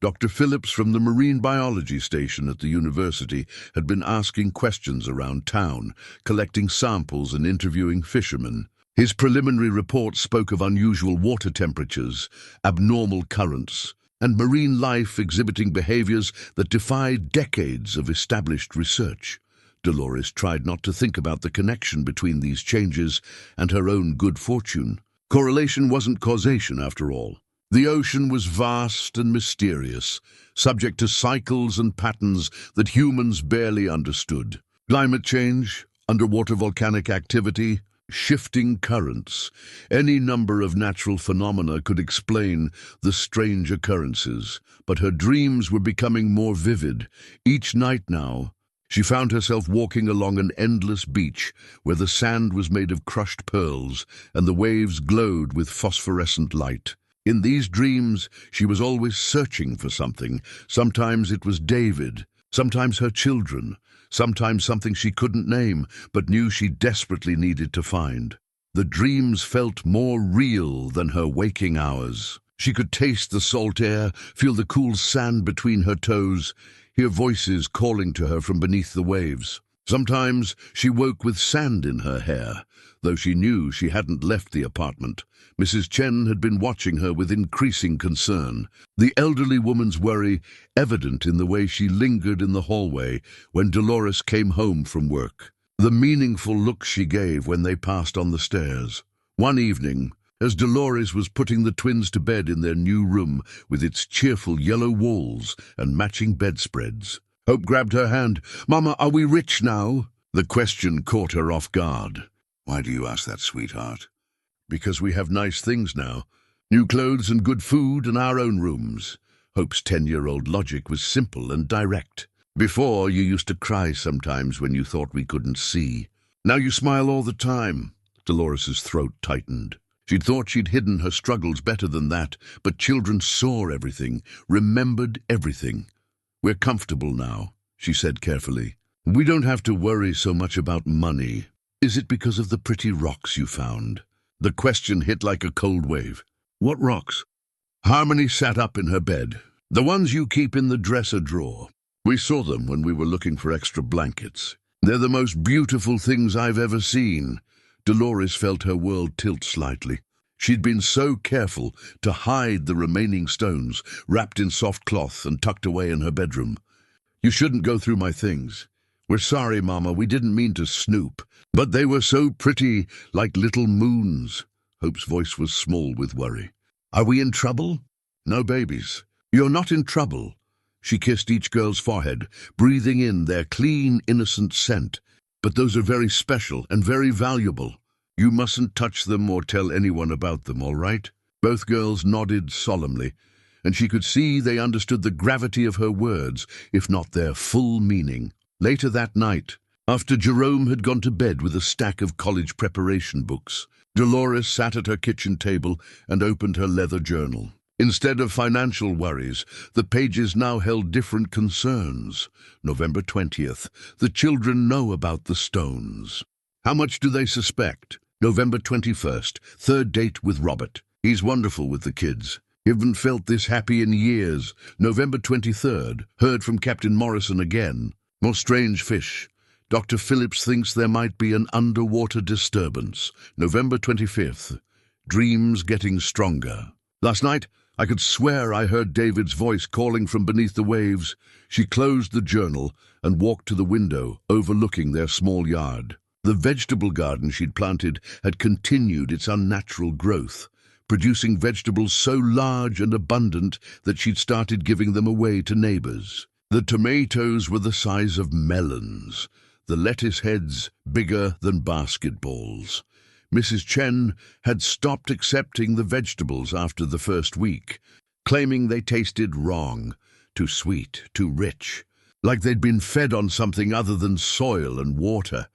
Dr. Phillips from the Marine Biology Station at the university had been asking questions around town, collecting samples and interviewing fishermen. His preliminary report spoke of unusual water temperatures, abnormal currents, and marine life exhibiting behaviors that defied decades of established research. Dolores tried not to think about the connection between these changes and her own good fortune. Correlation wasn't causation, after all. The ocean was vast and mysterious, subject to cycles and patterns that humans barely understood. Climate change, underwater volcanic activity, shifting currents. Any number of natural phenomena could explain the strange occurrences, but her dreams were becoming more vivid. Each night now, she found herself walking along an endless beach where the sand was made of crushed pearls and the waves glowed with phosphorescent light. In these dreams, she was always searching for something. Sometimes it was David, sometimes her children, sometimes something she couldn't name, but knew she desperately needed to find. The dreams felt more real than her waking hours. She could taste the salt air, feel the cool sand between her toes, hear voices calling to her from beneath the waves. Sometimes she woke with sand in her hair, though she knew she hadn't left the apartment. Mrs. Chen had been watching her with increasing concern, the elderly woman's worry evident in the way she lingered in the hallway when Dolores came home from work, the meaningful look she gave when they passed on the stairs. One evening, as Dolores was putting the twins to bed in their new room with its cheerful yellow walls and matching bedspreads, Hope grabbed her hand. "Mama, are we rich now?" The question caught her off guard. "Why do you ask that, sweetheart?" "Because we have nice things now. New clothes and good food and our own rooms." Hope's 10-year-old logic was simple and direct. "Before, you used to cry sometimes when you thought we couldn't see. Now you smile all the time." Dolores's throat tightened. She'd thought she'd hidden her struggles better than that, but children saw everything, remembered everything. "We're comfortable now," she said carefully. "We don't have to worry so much about money. Is it because of the pretty rocks you found?" The question hit like a cold wave. "What rocks?" Harmony sat up in her bed. "The ones you keep in the dresser drawer. We saw them when we were looking for extra blankets. They're the most beautiful things I've ever seen." Dolores felt her world tilt slightly. She'd been so careful to hide the remaining stones, wrapped in soft cloth and tucked away in her bedroom. "You shouldn't go through my things. We're sorry, Mama, we didn't mean to snoop. But they were so pretty, like little moons." Hope's voice was small with worry. "Are we in trouble?" "No, babies. You're not in trouble." She kissed each girl's forehead, breathing in their clean, innocent scent. "But those are very special and very valuable. You mustn't touch them or tell anyone about them, all right?" Both girls nodded solemnly. and she could see they understood the gravity of her words, if not their full meaning. Later that night, after Jerome had gone to bed with a stack of college preparation books, Dolores sat at her kitchen table and opened her leather journal. Instead of financial worries, the pages now held different concerns. November 20th. The children know about the stones. How much do they suspect? November 21st. Third date with Robert. He's wonderful with the kids. Haven't felt this happy in years. November 23rd. Heard from Captain Morrison again. More strange fish. Dr. Phillips thinks there might be an underwater disturbance. November 25th. Dreams getting stronger. Last night, I could swear I heard David's voice calling from beneath the waves. She closed the journal and walked to the window, overlooking their small yard. The vegetable garden she'd planted had continued its unnatural growth, producing vegetables so large and abundant that she'd started giving them away to neighbors. The tomatoes were the size of melons, the lettuce heads bigger than basketballs. Mrs. Chen had stopped accepting the vegetables after the first week, claiming they tasted wrong, too sweet, too rich, like they'd been fed on something other than soil and water.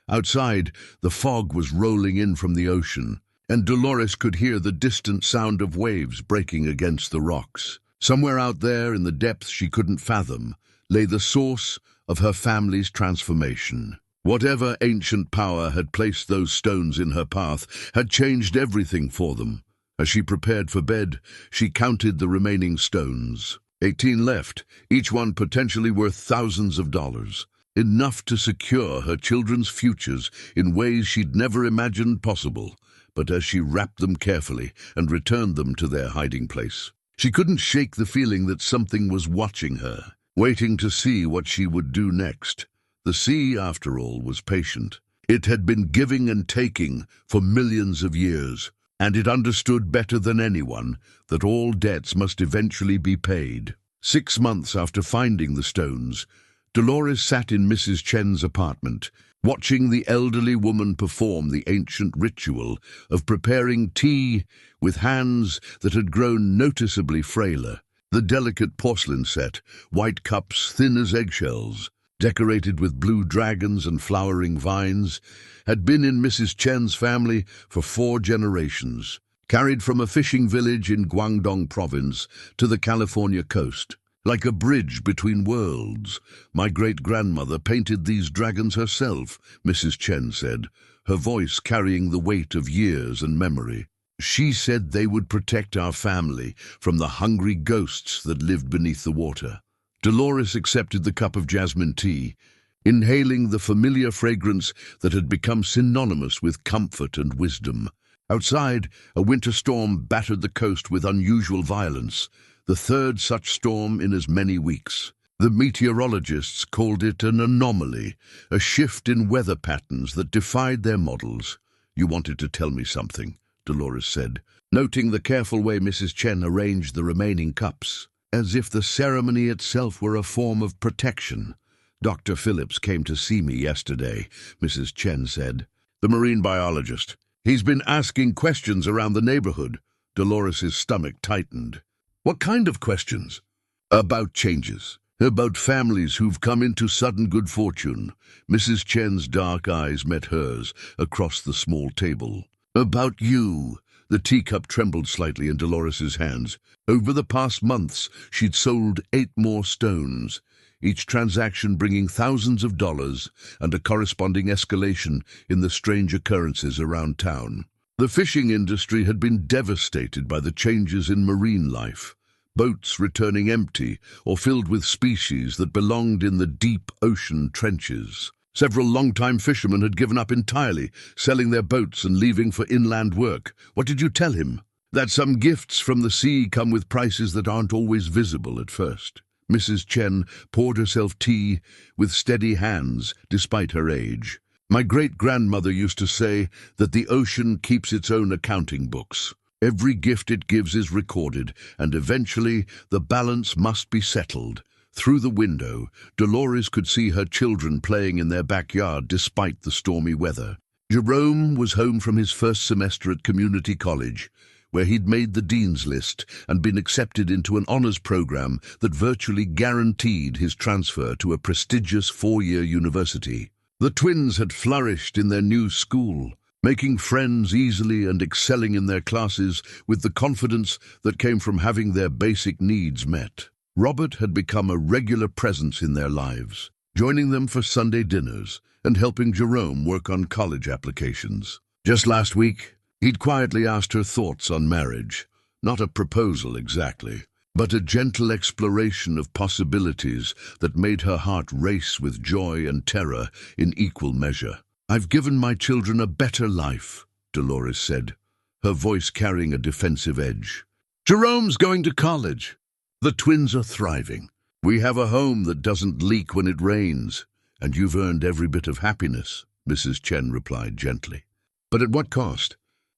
Outside, the fog was rolling in from the ocean, and Dolores could hear the distant sound of waves breaking against the rocks. Somewhere out there in the depths she couldn't fathom lay the source of her family's transformation. Whatever ancient power had placed those stones in her path had changed everything for them. As she prepared for bed, she counted the remaining stones. 18 left, each one potentially worth thousands of dollars. Enough to secure her children's futures in ways she'd never imagined possible. But as she wrapped them carefully and returned them to their hiding place, she couldn't shake the feeling that something was watching her, waiting to see what she would do next. The sea, after all, was patient. It had been giving and taking for millions of years, and it understood better than anyone that all debts must eventually be paid. 6 months after finding the stones, Dolores sat in Mrs. Chen's apartment, watching the elderly woman perform the ancient ritual of preparing tea with hands that had grown noticeably frailer. The delicate porcelain set, white cups thin as eggshells, decorated with blue dragons and flowering vines, had been in Mrs. Chen's family for 4 generations, carried from a fishing village in Guangdong province to the California coast. Like a bridge between worlds, my great-grandmother painted these dragons herself, Mrs. Chen said, her voice carrying the weight of years and memory. She said they would protect our family from the hungry ghosts that lived beneath the water. Dolores accepted the cup of jasmine tea, inhaling the familiar fragrance that had become synonymous with comfort and wisdom. Outside, a winter storm battered the coast with unusual violence, the 3rd such storm in as many weeks. The meteorologists called it an anomaly, a shift in weather patterns that defied their models. "You wanted to tell me something," Dolores said, noting the careful way Mrs. Chen arranged the remaining cups, as if the ceremony itself were a form of protection. "Dr. Phillips came to see me yesterday," Mrs. Chen said. "The marine biologist. He's been asking questions around the neighborhood." Dolores's stomach tightened. "What kind of questions?" "About changes. About families who've come into sudden good fortune." Mrs. Chen's dark eyes met hers across the small table. "About you." The teacup trembled slightly in Dolores's hands. Over the past months, she'd sold 8 more stones, each transaction bringing thousands of dollars and a corresponding escalation in the strange occurrences around town. The fishing industry had been devastated by the changes in marine life, boats returning empty or filled with species that belonged in the deep ocean trenches. Several long-time fishermen had given up entirely, selling their boats and leaving for inland work. "What did you tell him?" "That some gifts from the sea come with prices that aren't always visible at first." Mrs. Chen poured herself tea with steady hands, despite her age. "My great-grandmother used to say that the ocean keeps its own accounting books. Every gift it gives is recorded, and eventually the balance must be settled." Through the window, Dolores could see her children playing in their backyard despite the stormy weather. Jerome was home from his first semester at community college, where he'd made the dean's list and been accepted into an honors program that virtually guaranteed his transfer to a prestigious four-year university. The twins had flourished in their new school, making friends easily and excelling in their classes with the confidence that came from having their basic needs met. Robert had become a regular presence in their lives, joining them for Sunday dinners and helping Jerome work on college applications. Just last week, he'd quietly asked her thoughts on marriage, not a proposal exactly, but a gentle exploration of possibilities that made her heart race with joy and terror in equal measure. "I've given my children a better life," Dolores said, her voice carrying a defensive edge. "Jerome's going to college. The twins are thriving. We have a home that doesn't leak when it rains, and you've earned every bit of happiness," Mrs. Chen replied gently. "But at what cost?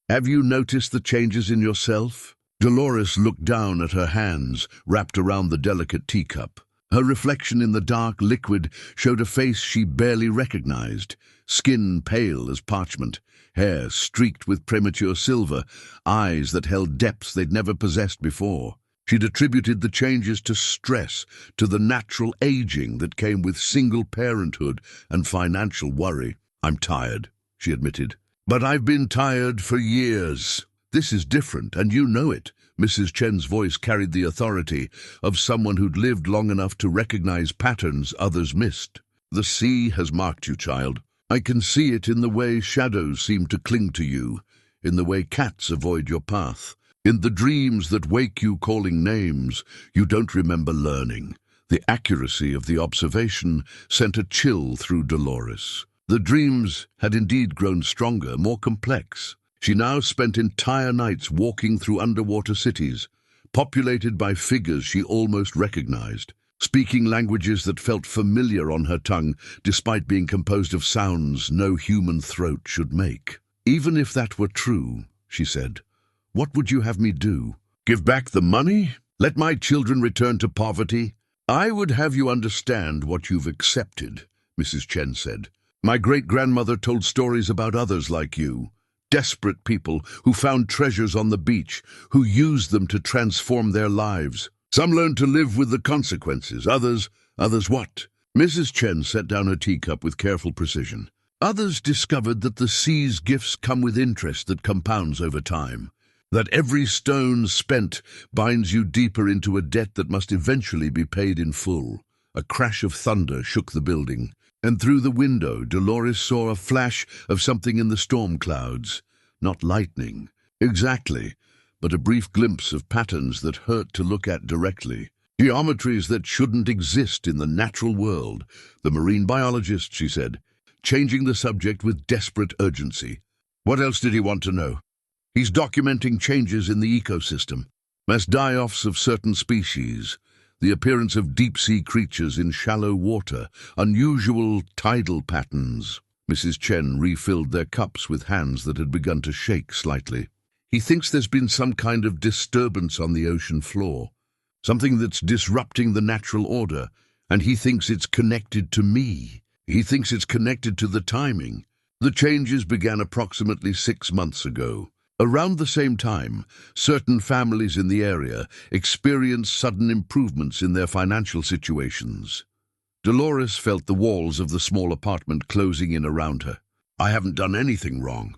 Have you noticed the changes in yourself?" Dolores looked down at her hands, wrapped around the delicate teacup. Her reflection in the dark liquid showed a face she barely recognized, skin pale as parchment, hair streaked with premature silver, eyes that held depths they'd never possessed before. She'd attributed the changes to stress, to the natural aging that came with single parenthood and financial worry. "I'm tired," she admitted. "But I've been tired for years. This is different, and you know it." Mrs. Chen's voice carried the authority of someone who'd lived long enough to recognize patterns others missed. "The sea has marked you, child. I can see it in the way shadows seem to cling to you, in the way cats avoid your path, in the dreams that wake you calling names you don't remember learning." The accuracy of the observation sent a chill through Dolores. The dreams had indeed grown stronger, more complex. She now spent entire nights walking through underwater cities, populated by figures she almost recognized, speaking languages that felt familiar on her tongue despite being composed of sounds no human throat should make. "Even if that were true," she said, "what would you have me do? Give back the money? Let my children return to poverty?" "I would have you understand what you've accepted," Mrs. Chen said. "My great-grandmother told stories about others like you. Desperate people who found treasures on the beach, who used them to transform their lives. Some learned to live with the consequences, others what?" Mrs. Chen set down her teacup with careful precision. "Others discovered that the sea's gifts come with interest that compounds over time, that every stone spent binds you deeper into a debt that must eventually be paid in full." A crash of thunder shook the building, and through the window Dolores saw a flash of something in the storm clouds. Not lightning, exactly, but a brief glimpse of patterns that hurt to look at directly. Geometries that shouldn't exist in the natural world. "The marine biologist," she said, changing the subject with desperate urgency. "What else did he want to know?" "He's documenting changes in the ecosystem, mass die-offs of certain species, the appearance of deep-sea creatures in shallow water, unusual tidal patterns." Mrs. Chen refilled their cups with hands that had begun to shake slightly. "He thinks there's been some kind of disturbance on the ocean floor, something that's disrupting the natural order, and he thinks it's connected to me. He thinks it's connected to the timing. The changes began approximately 6 months ago. Around the same time, certain families in the area experienced sudden improvements in their financial situations." Dolores felt the walls of the small apartment closing in around her. "I haven't done anything wrong.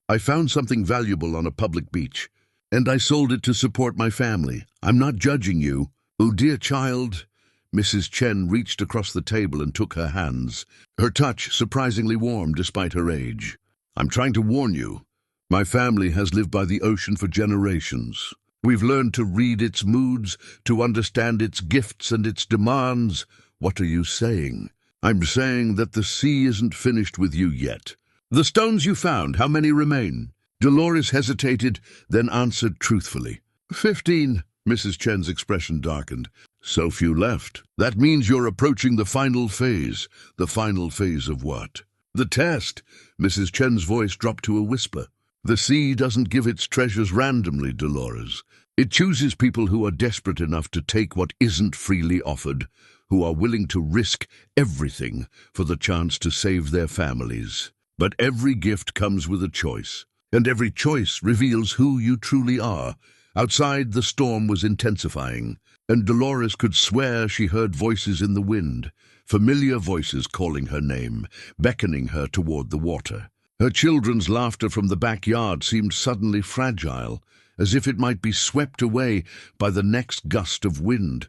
I found something valuable on a public beach, and I sold it to support my family. I'm not judging you." "Oh, dear child." Mrs. Chen reached across the table and took her hands, her touch surprisingly warm despite her age. "I'm trying to warn you. My family has lived by the ocean for generations. We've learned to read its moods, to understand its gifts and its demands." "What are you saying?" "I'm saying that the sea isn't finished with you yet. The stones you found, how many remain?" Dolores hesitated, then answered truthfully. 15. Mrs. Chen's expression darkened. "So few left. That means you're approaching the final phase." "The final phase of what?" "The test." Mrs. Chen's voice dropped to a whisper. "The sea doesn't give its treasures randomly, Dolores. It chooses people who are desperate enough to take what isn't freely offered, who are willing to risk everything for the chance to save their families. But every gift comes with a choice. and every choice reveals who you truly are. Outside, the storm was intensifying, and Dolores could swear she heard voices in the wind, familiar voices calling her name, beckoning her toward the water. Her children's laughter from the backyard seemed suddenly fragile, as if it might be swept away by the next gust of wind.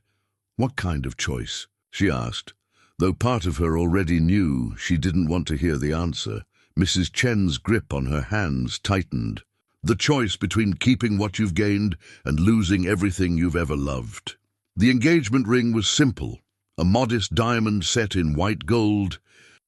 "What kind of choice?" she asked. Though part of her already knew, she didn't want to hear the answer. Mrs. Chen's grip on her hands tightened. "The choice between keeping what you've gained and losing everything you've ever loved." The engagement ring was simple, a modest diamond set in white gold,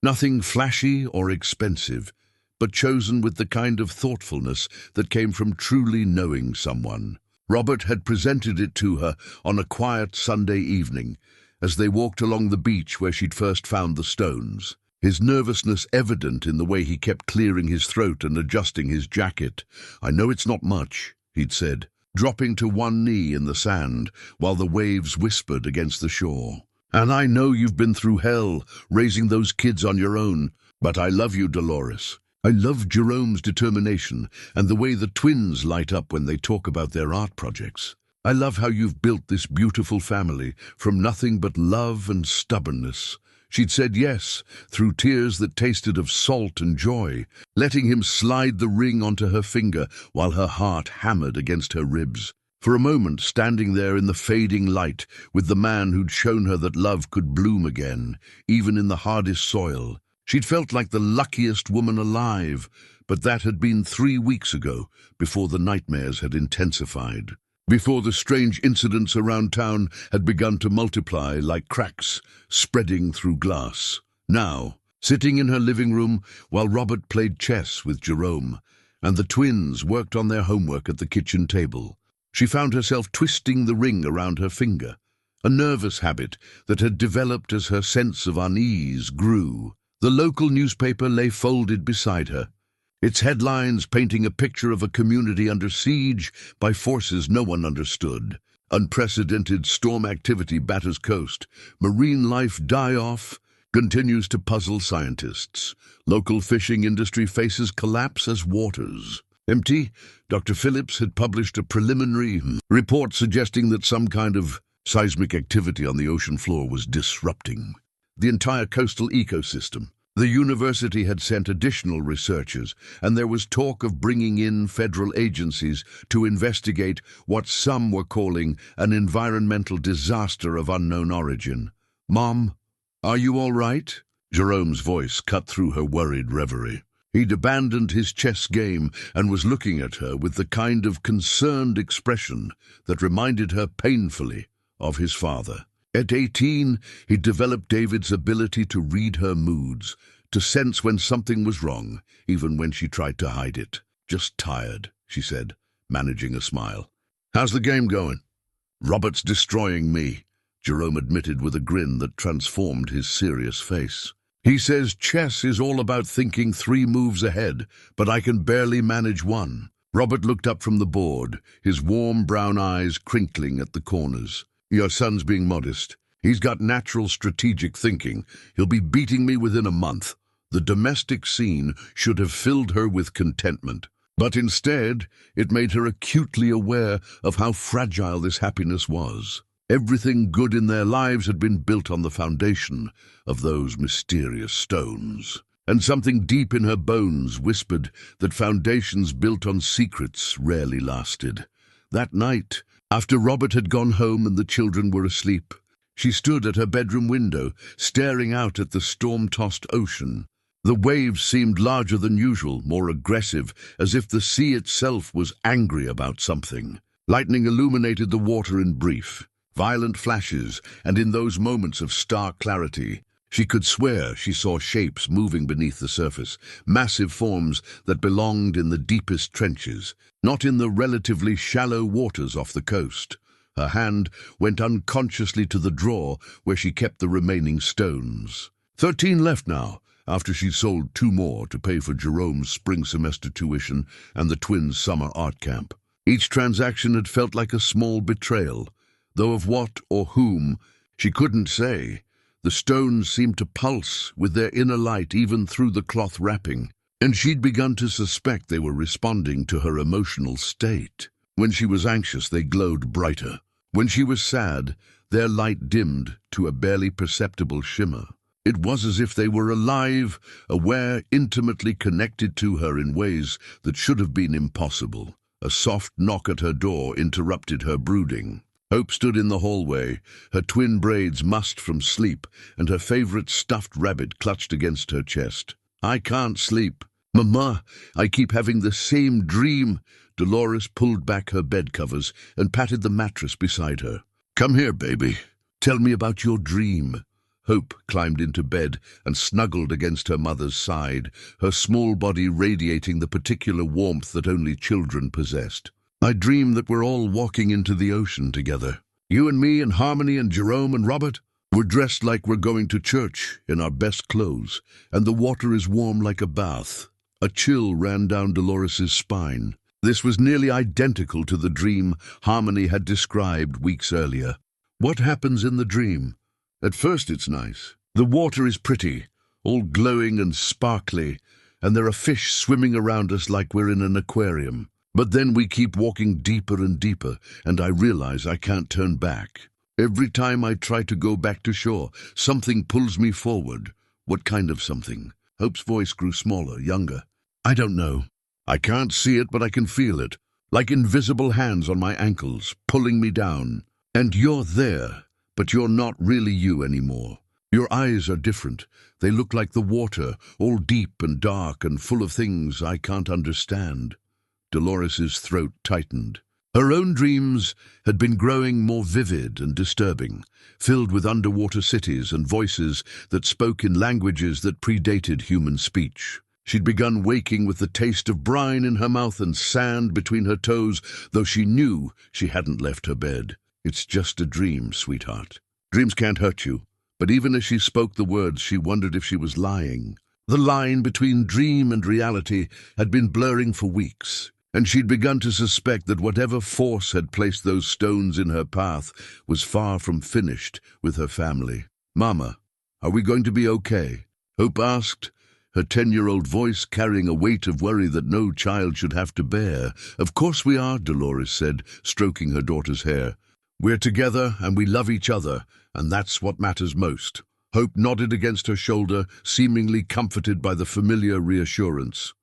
nothing flashy or expensive, but chosen with the kind of thoughtfulness that came from truly knowing someone. Robert had presented it to her on a quiet Sunday evening, as they walked along the beach where she'd first found the stones, his nervousness evident in the way he kept clearing his throat and adjusting his jacket. "I know it's not much," he'd said, dropping to one knee in the sand while the waves whispered against the shore. "And I know you've been through hell, raising those kids on your own, but I love you, Dolores. I love Jerome's determination and the way the twins light up when they talk about their art projects. I love how you've built this beautiful family from nothing but love and stubbornness." She'd said yes, through tears that tasted of salt and joy, letting him slide the ring onto her finger while her heart hammered against her ribs. For a moment, standing there in the fading light, with the man who'd shown her that love could bloom again, even in the hardest soil, she'd felt like the luckiest woman alive, but that had been 3 weeks ago, before the nightmares had intensified. Before the strange incidents around town had begun to multiply like cracks spreading through glass. Now, sitting in her living room while Robert played chess with Jerome, and the twins worked on their homework at the kitchen table, she found herself twisting the ring around her finger, a nervous habit that had developed as her sense of unease grew. The local newspaper lay folded beside her, its headlines painting a picture of a community under siege by forces no one understood. Unprecedented storm activity batters coast. Marine life die-off continues to puzzle scientists. Local fishing industry faces collapse as waters empty. Dr. Phillips had published a preliminary report suggesting that some kind of seismic activity on the ocean floor was disrupting the entire coastal ecosystem. The university had sent additional researchers, and there was talk of bringing in federal agencies to investigate what some were calling an environmental disaster of unknown origin. "Mom, are you all right?" Jerome's voice cut through her worried reverie. He'd abandoned his chess game and was looking at her with the kind of concerned expression that reminded her painfully of his father. At 18, he'd developed David's ability to read her moods, to sense when something was wrong, even when she tried to hide it. "Just tired," she said, managing a smile. "How's the game going?" "Robert's destroying me," Jerome admitted with a grin that transformed his serious face. "He says chess is all about thinking 3 moves ahead, but I can barely manage one." Robert looked up from the board, his warm brown eyes crinkling at the corners. "Your son's being modest. He's got natural strategic thinking. He'll be beating me within a month." The domestic scene should have filled her with contentment, but instead it made her acutely aware of how fragile this happiness was. Everything good in their lives had been built on the foundation of those mysterious stones. And something deep in her bones whispered that foundations built on secrets rarely lasted. That night, after Robert had gone home and the children were asleep, she stood at her bedroom window, staring out at the storm-tossed ocean. The waves seemed larger than usual, more aggressive, as if the sea itself was angry about something. Lightning illuminated the water in brief, violent flashes, and in those moments of stark clarity, she could swear she saw shapes moving beneath the surface, massive forms that belonged in the deepest trenches, not in the relatively shallow waters off the coast. Her hand went unconsciously to the drawer where she kept the remaining stones. 13 left now, after she'd sold 2 more to pay for Jerome's spring semester tuition and the twins' summer art camp. Each transaction had felt like a small betrayal, though of what or whom she couldn't say. The stones seemed to pulse with their inner light even through the cloth wrapping. and she'd begun to suspect they were responding to her emotional state. When she was anxious, they glowed brighter. When she was sad, their light dimmed to a barely perceptible shimmer. It was as if they were alive, aware, intimately connected to her in ways that should have been impossible. A soft knock at her door interrupted her brooding. Hope stood in the hallway, her twin braids mussed from sleep, and her favorite stuffed rabbit clutched against her chest. "I can't sleep. Mama, I keep having the same dream." Dolores pulled back her bed covers and patted the mattress beside her. "Come here, baby. Tell me about your dream." Hope climbed into bed and snuggled against her mother's side, her small body radiating the particular warmth that only children possessed. "I dream that we're all walking into the ocean together. You and me and Harmony and Jerome and Robert. We're dressed like we're going to church, in our best clothes, and the water is warm like a bath." A chill ran down Dolores's spine. This was nearly identical to the dream Harmony had described weeks earlier. "What happens in the dream?" "At first it's nice. The water is pretty, all glowing and sparkly, and there are fish swimming around us like we're in an aquarium. But then we keep walking deeper and deeper, and I realize I can't turn back. Every time I try to go back to shore, something pulls me forward." "What kind of something?" Hope's voice grew smaller, younger. "I don't know. I can't see it, but I can feel it, like invisible hands on my ankles, pulling me down. And you're there. But you're not really you anymore. Your eyes are different. They look like the water, all deep and dark and full of things I can't understand." Dolores's throat tightened. Her own dreams had been growing more vivid and disturbing, filled with underwater cities and voices that spoke in languages that predated human speech. She'd begun waking with the taste of brine in her mouth and sand between her toes, though she knew she hadn't left her bed. "It's just a dream, sweetheart. Dreams can't hurt you." But even as she spoke the words, she wondered if she was lying. The line between dream and reality had been blurring for weeks, and she'd begun to suspect that whatever force had placed those stones in her path was far from finished with her family. "Mama, are we going to be okay?" Hope asked, her 10-year-old voice carrying a weight of worry that no child should have to bear. "Of course we are," Dolores said, stroking her daughter's hair. "We're together and we love each other, and that's what matters most." Hope nodded against her shoulder, seemingly comforted by the familiar reassurance.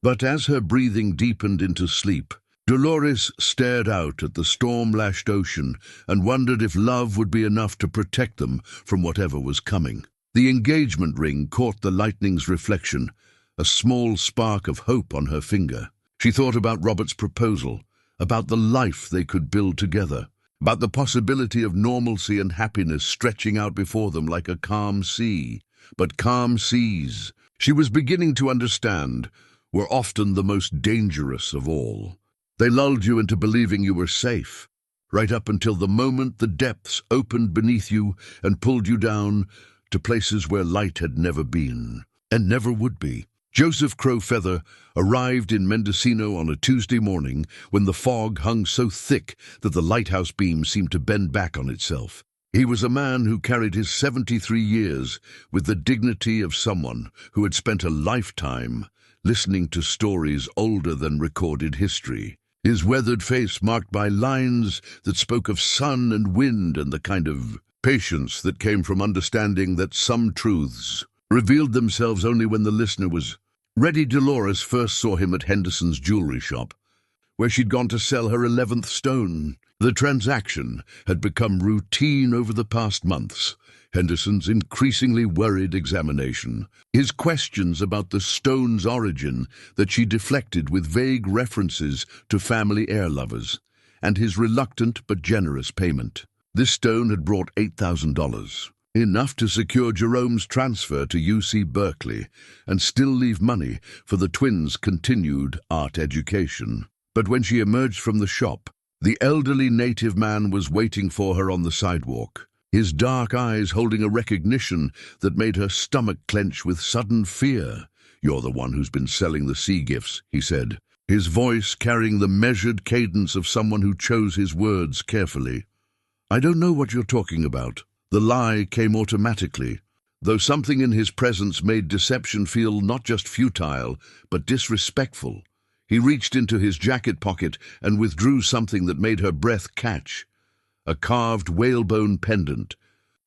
But as her breathing deepened into sleep, Dolores stared out at the storm-lashed ocean and wondered if love would be enough to protect them from whatever was coming. The engagement ring caught the lightning's reflection, a small spark of hope on her finger. She thought about Robert's proposal, about the life they could build together, about the possibility of normalcy and happiness stretching out before them like a calm sea. But calm seas, she was beginning to understand, were often the most dangerous of all. They lulled you into believing you were safe, right up until the moment the depths opened beneath you and pulled you down to places where light had never been, and never would be. Joseph Crowfeather arrived in Mendocino on a Tuesday morning when the fog hung so thick that the lighthouse beam seemed to bend back on itself. He was a man who carried his 73 years with the dignity of someone who had spent a lifetime listening to stories older than recorded history. His weathered face marked by lines that spoke of sun and wind and the kind of patience that came from understanding that some truths revealed themselves only when the listener was ready. Dolores first saw him at Henderson's jewelry shop, where she'd gone to sell her 11th stone. The transaction had become routine over the past months. Henderson's increasingly worried examination, his questions about the stone's origin that she deflected with vague references to family heir lovers, and his reluctant but generous payment. This stone had brought $8,000. Enough to secure Jerome's transfer to UC Berkeley and still leave money for the twins' continued art education. But when she emerged from the shop, the elderly native man was waiting for her on the sidewalk, his dark eyes holding a recognition that made her stomach clench with sudden fear. "You're the one who's been selling the sea gifts," he said, his voice carrying the measured cadence of someone who chose his words carefully. "I don't know what you're talking about." The lie came automatically. though something in his presence made deception feel not just futile, but disrespectful. He reached into his jacket pocket and withdrew something that made her breath catch. A carved whalebone pendant,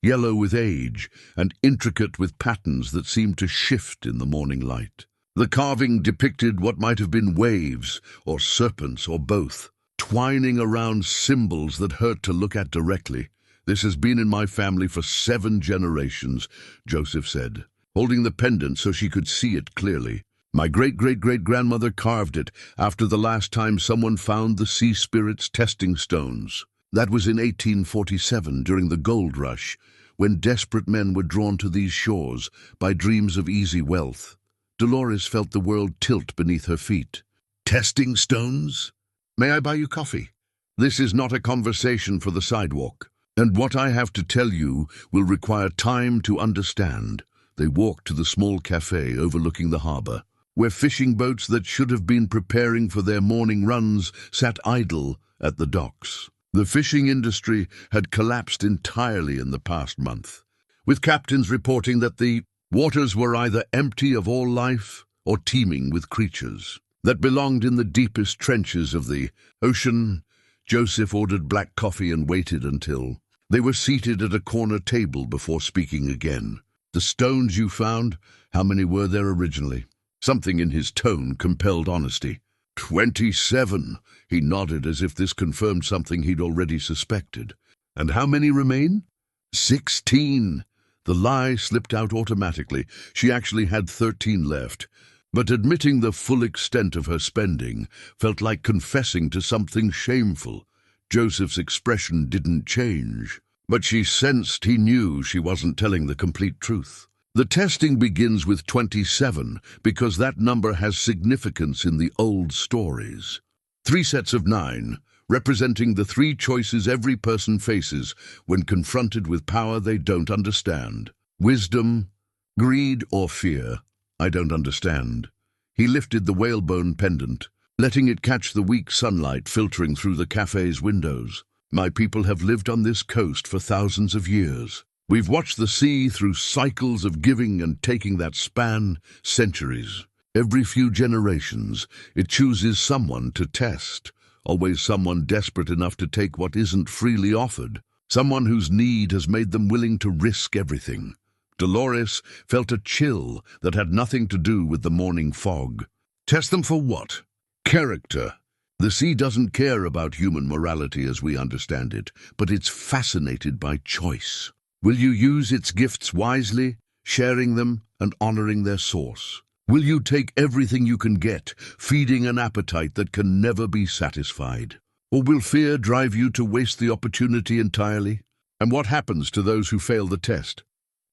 yellow with age and intricate with patterns that seemed to shift in the morning light. The carving depicted what might have been waves or serpents or both, twining around symbols that hurt to look at directly. "This has been in my family for 7 generations, Joseph said, holding the pendant so she could see it clearly. "My great-great-great-grandmother carved it after the last time someone found the sea spirit's testing stones. That was in 1847, during the gold rush, when desperate men were drawn to these shores by dreams of easy wealth." Dolores felt the world tilt beneath her feet. "Testing stones? May I buy you coffee? This is not a conversation for the sidewalk. And what I have to tell you will require time to understand." They walked to the small cafe overlooking the harbor, where fishing boats that should have been preparing for their morning runs sat idle at the docks. The fishing industry had collapsed entirely in the past month, with captains reporting that the waters were either empty of all life or teeming with creatures that belonged in the deepest trenches of the ocean. Joseph ordered black coffee and waited until they were seated at a corner table before speaking again. "The stones you found, how many were there originally?" Something in his tone compelled honesty. 27, he nodded as if this confirmed something he'd already suspected. "And how many remain?" 16. The lie slipped out automatically. She actually had 13 left. But admitting the full extent of her spending felt like confessing to something shameful. Joseph's expression didn't change, but she sensed he knew she wasn't telling the complete truth. "The testing begins with 27 because that number has significance in the old stories. 3 sets of 9, representing the 3 choices every person faces when confronted with power they don't understand. Wisdom, greed, or fear. I don't understand." He lifted the whalebone pendant, letting it catch the weak sunlight filtering through the cafe's windows. "My people have lived on this coast for thousands of years. We've watched the sea through cycles of giving and taking that span centuries. Every few generations, it chooses someone to test, always someone desperate enough to take what isn't freely offered, someone whose need has made them willing to risk everything." Dolores felt a chill that had nothing to do with the morning fog. "Test them for what?" "Character. The sea doesn't care about human morality as we understand it, but it's fascinated by choice. Will you use its gifts wisely, sharing them and honoring their source? Will you take everything you can get, feeding an appetite that can never be satisfied? Or will fear drive you to waste the opportunity entirely? And what happens to those who fail the test?"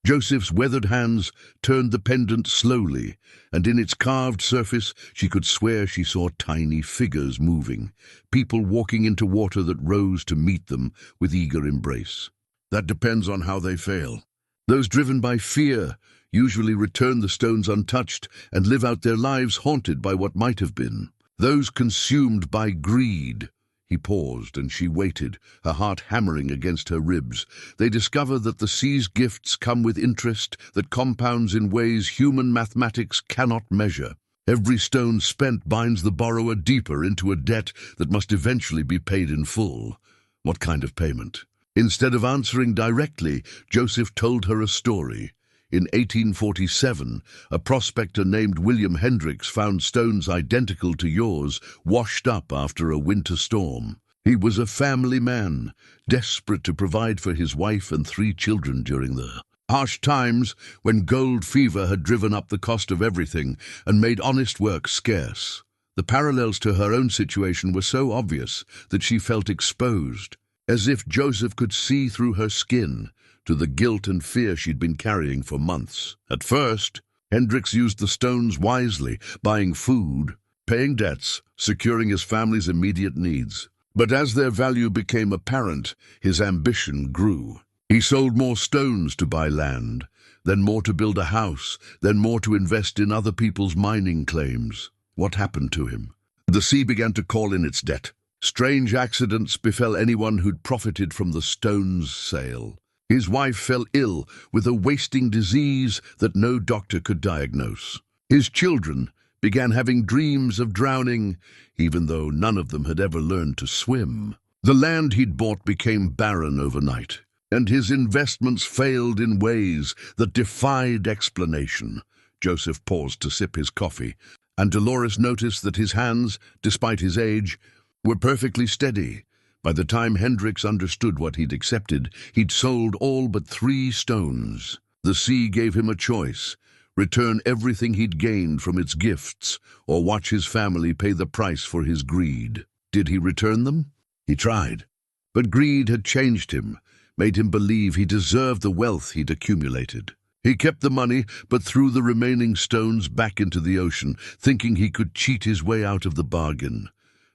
Joseph's weathered hands turned the pendant slowly, and in its carved surface she could swear she saw tiny figures moving, people walking into water that rose to meet them with eager embrace. "That depends on how they fail. Those driven by fear usually return the stones untouched and live out their lives haunted by what might have been. Those consumed by greed." He paused, and she waited, her heart hammering against her ribs. "They discover that the sea's gifts come with interest that compounds in ways human mathematics cannot measure. Every stone spent binds the borrower deeper into a debt that must eventually be paid in full." What kind of payment? Instead of answering directly, Joseph told her a story. In 1847, a prospector named William Hendricks found stones identical to yours washed up after a winter storm. He was a family man, desperate to provide for his wife and 3 children during the harsh times when gold fever had driven up the cost of everything and made honest work scarce. The parallels to her own situation were so obvious that she felt exposed, as if Joseph could see through her skin, to the guilt and fear she'd been carrying for months. At first, Hendricks used the stones wisely, buying food, paying debts, securing his family's immediate needs. But as their value became apparent, his ambition grew. He sold more stones to buy land, then more to build a house, then more to invest in other people's mining claims. What happened to him? The sea began to call in its debt. Strange accidents befell anyone who'd profited from the stones' sale. His wife fell ill with a wasting disease that no doctor could diagnose. His children began having dreams of drowning, even though none of them had ever learned to swim. The land he'd bought became barren overnight, and his investments failed in ways that defied explanation. Joseph paused to sip his coffee, and Dolores noticed that his hands, despite his age, were perfectly steady. By the time Hendricks understood what he'd accepted, he'd sold all but 3 stones. The sea gave him a choice: return everything he'd gained from its gifts, or watch his family pay the price for his greed. Did he return them? He tried. But greed had changed him, made him believe he deserved the wealth he'd accumulated. He kept the money, but threw the remaining stones back into the ocean, thinking he could cheat his way out of the bargain.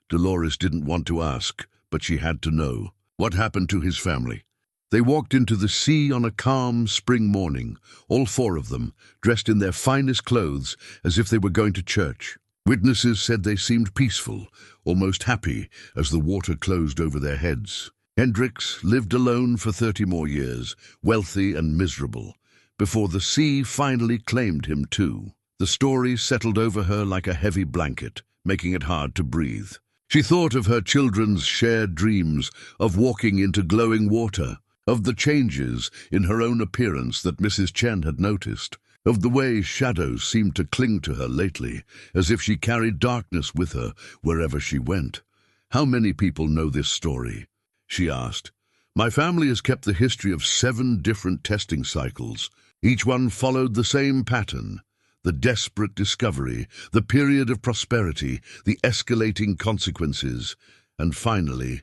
Dolores didn't want to ask, but she had to know. What happened to his family? They walked into the sea on a calm spring morning, all 4 of them, dressed in their finest clothes, as if they were going to church. Witnesses said they seemed peaceful, almost happy, as the water closed over their heads. Hendricks lived alone for 30 more years, wealthy and miserable, before the sea finally claimed him too. The story settled over her like a heavy blanket, making it hard to breathe. She thought of her children's shared dreams, of walking into glowing water, of the changes in her own appearance that Mrs. Chen had noticed, of the way shadows seemed to cling to her lately, as if she carried darkness with her wherever she went. "How many people know this story?" she asked. "My family has kept the history of 7 different testing cycles. Each one followed the same pattern: the desperate discovery, the period of prosperity, the escalating consequences, and finally,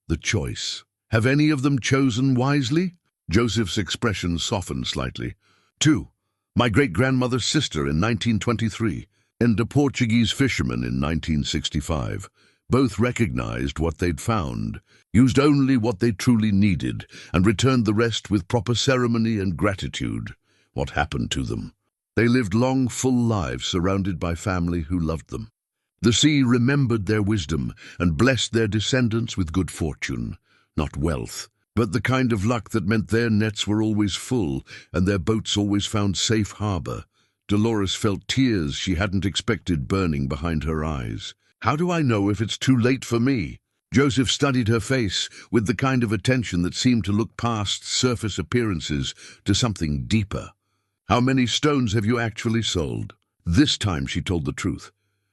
the choice. Have any of them chosen wisely?" Joseph's expression softened slightly. "2. My great-grandmother's sister in 1923, and a Portuguese fisherman in 1965. Both recognized what they'd found, used only what they truly needed, and returned the rest with proper ceremony and gratitude. What happened to them? They lived long, full lives surrounded by family who loved them. The sea remembered their wisdom and blessed their descendants with good fortune. Not wealth, but the kind of luck that meant their nets were always full and their boats always found safe harbor." Dolores felt tears she hadn't expected burning behind her eyes. "How do I know if it's too late for me?" Joseph studied her face with the kind of attention that seemed to look past surface appearances to something deeper. "How many stones have you actually sold?" This time she told the truth.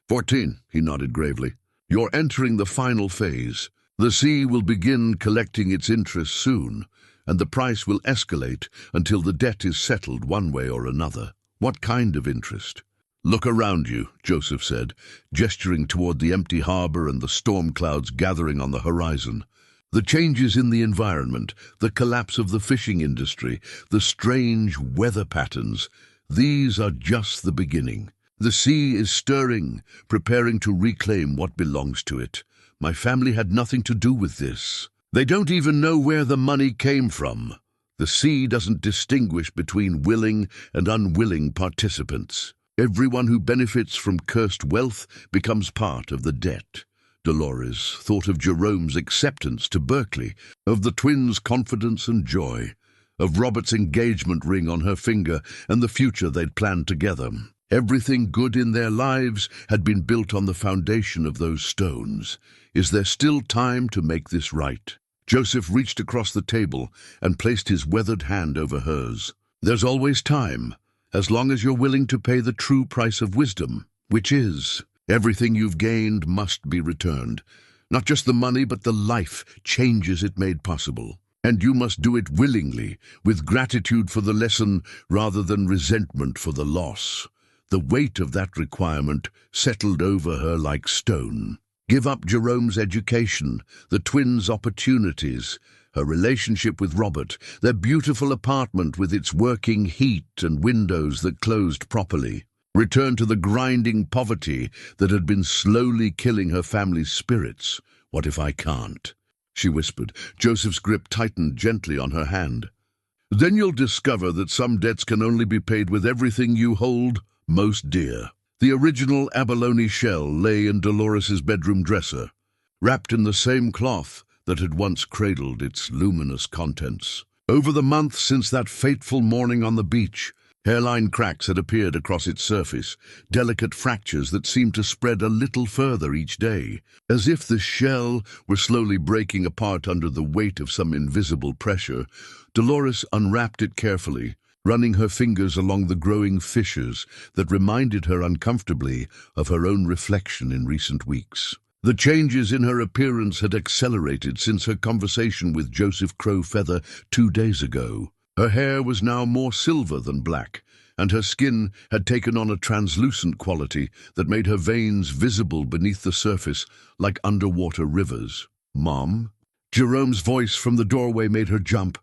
14, he nodded gravely. "You're entering the final phase. The sea will begin collecting its interest soon, and the price will escalate until the debt is settled one way or another." "What kind of interest?" "Look around you," Joseph said, gesturing toward the empty harbor and the storm clouds gathering on the horizon. "The changes in the environment, the collapse of the fishing industry, the strange weather patterns, these are just the beginning. The sea is stirring, preparing to reclaim what belongs to it. My family had nothing to do with this. They don't even know where the money came from. The sea doesn't distinguish between willing and unwilling participants. Everyone who benefits from cursed wealth becomes part of the debt." Dolores thought of Jerome's acceptance to Berkeley, of the twins' confidence and joy, of Robert's engagement ring on her finger and the future they'd planned together. Everything good in their lives had been built on the foundation of those stones. Is there still time to make this right? Joseph reached across the table and placed his weathered hand over hers. "There's always time, as long as you're willing to pay the true price of wisdom, which is everything you've gained must be returned. Not just the money, but the life changes it made possible. And you must do it willingly, with gratitude for the lesson rather than resentment for the loss." The weight of that requirement settled over her like stone. Give up Jerome's education, the twins' opportunities, her relationship with Robert, their beautiful apartment with its working heat and windows that closed properly. Return to the grinding poverty that had been slowly killing her family's spirits. "What if I can't?" she whispered. Joseph's grip tightened gently on her hand. "Then you'll discover that some debts can only be paid with everything you hold most dear." The original abalone shell lay in Dolores's bedroom dresser, wrapped in the same cloth that had once cradled its luminous contents. Over the months since that fateful morning on the beach, hairline cracks had appeared across its surface, delicate fractures that seemed to spread a little further each day, as if the shell were slowly breaking apart under the weight of some invisible pressure. Dolores unwrapped it carefully, running her fingers along the growing fissures that reminded her uncomfortably of her own reflection in recent weeks. The changes in her appearance had accelerated since her conversation with Joseph Crowfeather 2 days ago. Her hair was now more silver than black, and her skin had taken on a translucent quality that made her veins visible beneath the surface like underwater rivers. "Mom?" Jerome's voice from the doorway made her jump.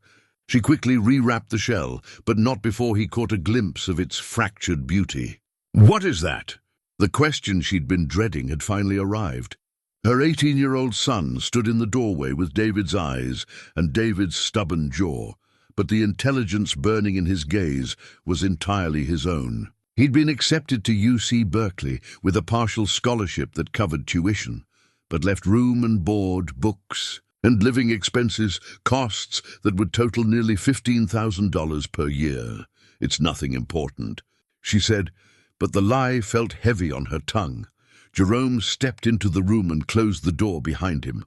She quickly rewrapped the shell, but not before he caught a glimpse of its fractured beauty. "What is that?" The question she'd been dreading had finally arrived. Her 18-year-old son stood in the doorway with David's eyes and David's stubborn jaw, but the intelligence burning in his gaze was entirely his own. He'd been accepted to UC Berkeley with a partial scholarship that covered tuition, but left room and board, books, and living expenses, costs that would total nearly $15,000 per year. "It's nothing important," she said, but the lie felt heavy on her tongue. Jerome stepped into the room and closed the door behind him.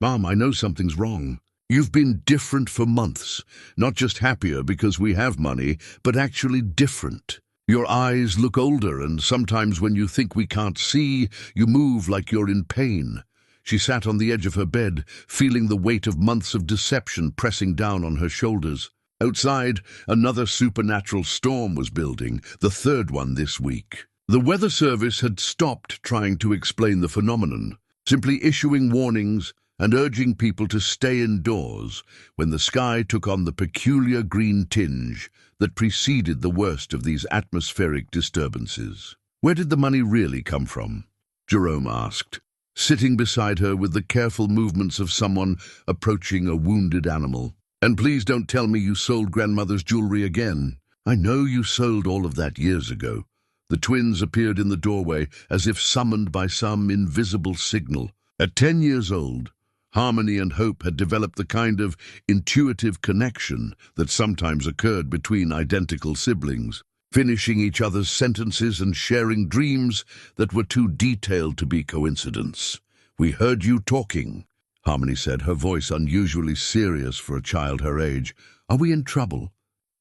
"Mom, I know something's wrong. You've been different for months, not just happier because we have money, but actually different. Your eyes look older, and sometimes when you think we can't see, you move like you're in pain." She sat on the edge of her bed, feeling the weight of months of deception pressing down on her shoulders. Outside, another supernatural storm was building, the third one this week. The weather service had stopped trying to explain the phenomenon, simply issuing warnings and urging people to stay indoors when the sky took on the peculiar green tinge that preceded the worst of these atmospheric disturbances. "Where did the money really come from?" Jerome asked, sitting beside her with the careful movements of someone approaching a wounded animal. "And please don't tell me you sold grandmother's jewelry again. I know you sold all of that years ago." The twins appeared in the doorway as if summoned by some invisible signal. At 10 years old, Harmony and Hope had developed the kind of intuitive connection that sometimes occurred between identical siblings, finishing each other's sentences and sharing dreams that were too detailed to be coincidence. "We heard you talking," Harmony said, her voice unusually serious for a child her age. "Are we in trouble?"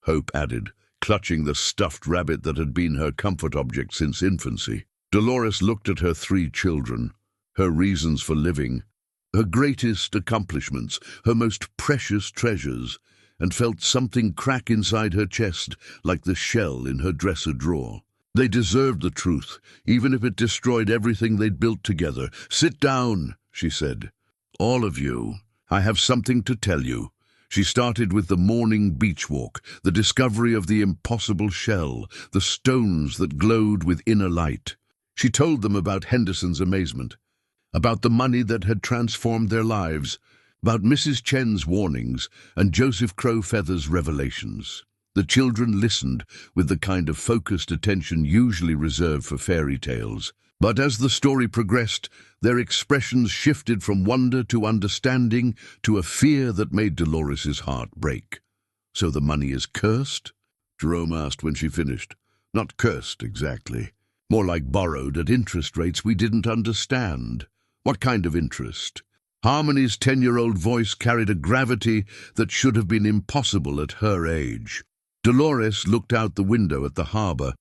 Hope added, clutching the stuffed rabbit that had been her comfort object since infancy. Dolores looked at her 3 children, her reasons for living, her greatest accomplishments, her most precious treasures, and felt something crack inside her chest like the shell in her dresser drawer. They deserved the truth, even if it destroyed everything they'd built together. "Sit down," she said. "All of you, I have something to tell you." She started with the morning beach walk, the discovery of the impossible shell, the stones that glowed with inner light. She told them about Henderson's amazement, about the money that had transformed their lives, about Mrs. Chen's warnings and Joseph Crowfeather's revelations. The children listened with the kind of focused attention usually reserved for fairy tales. But as the story progressed, their expressions shifted from wonder to understanding to a fear that made Dolores's heart break. "So the money is cursed?" Jerome asked when she finished. "Not cursed, exactly. More like borrowed at interest rates we didn't understand." "What kind of interest?" Harmony's 10-year-old voice carried a gravity that should have been impossible at her age. Dolores looked out the window at the harbor,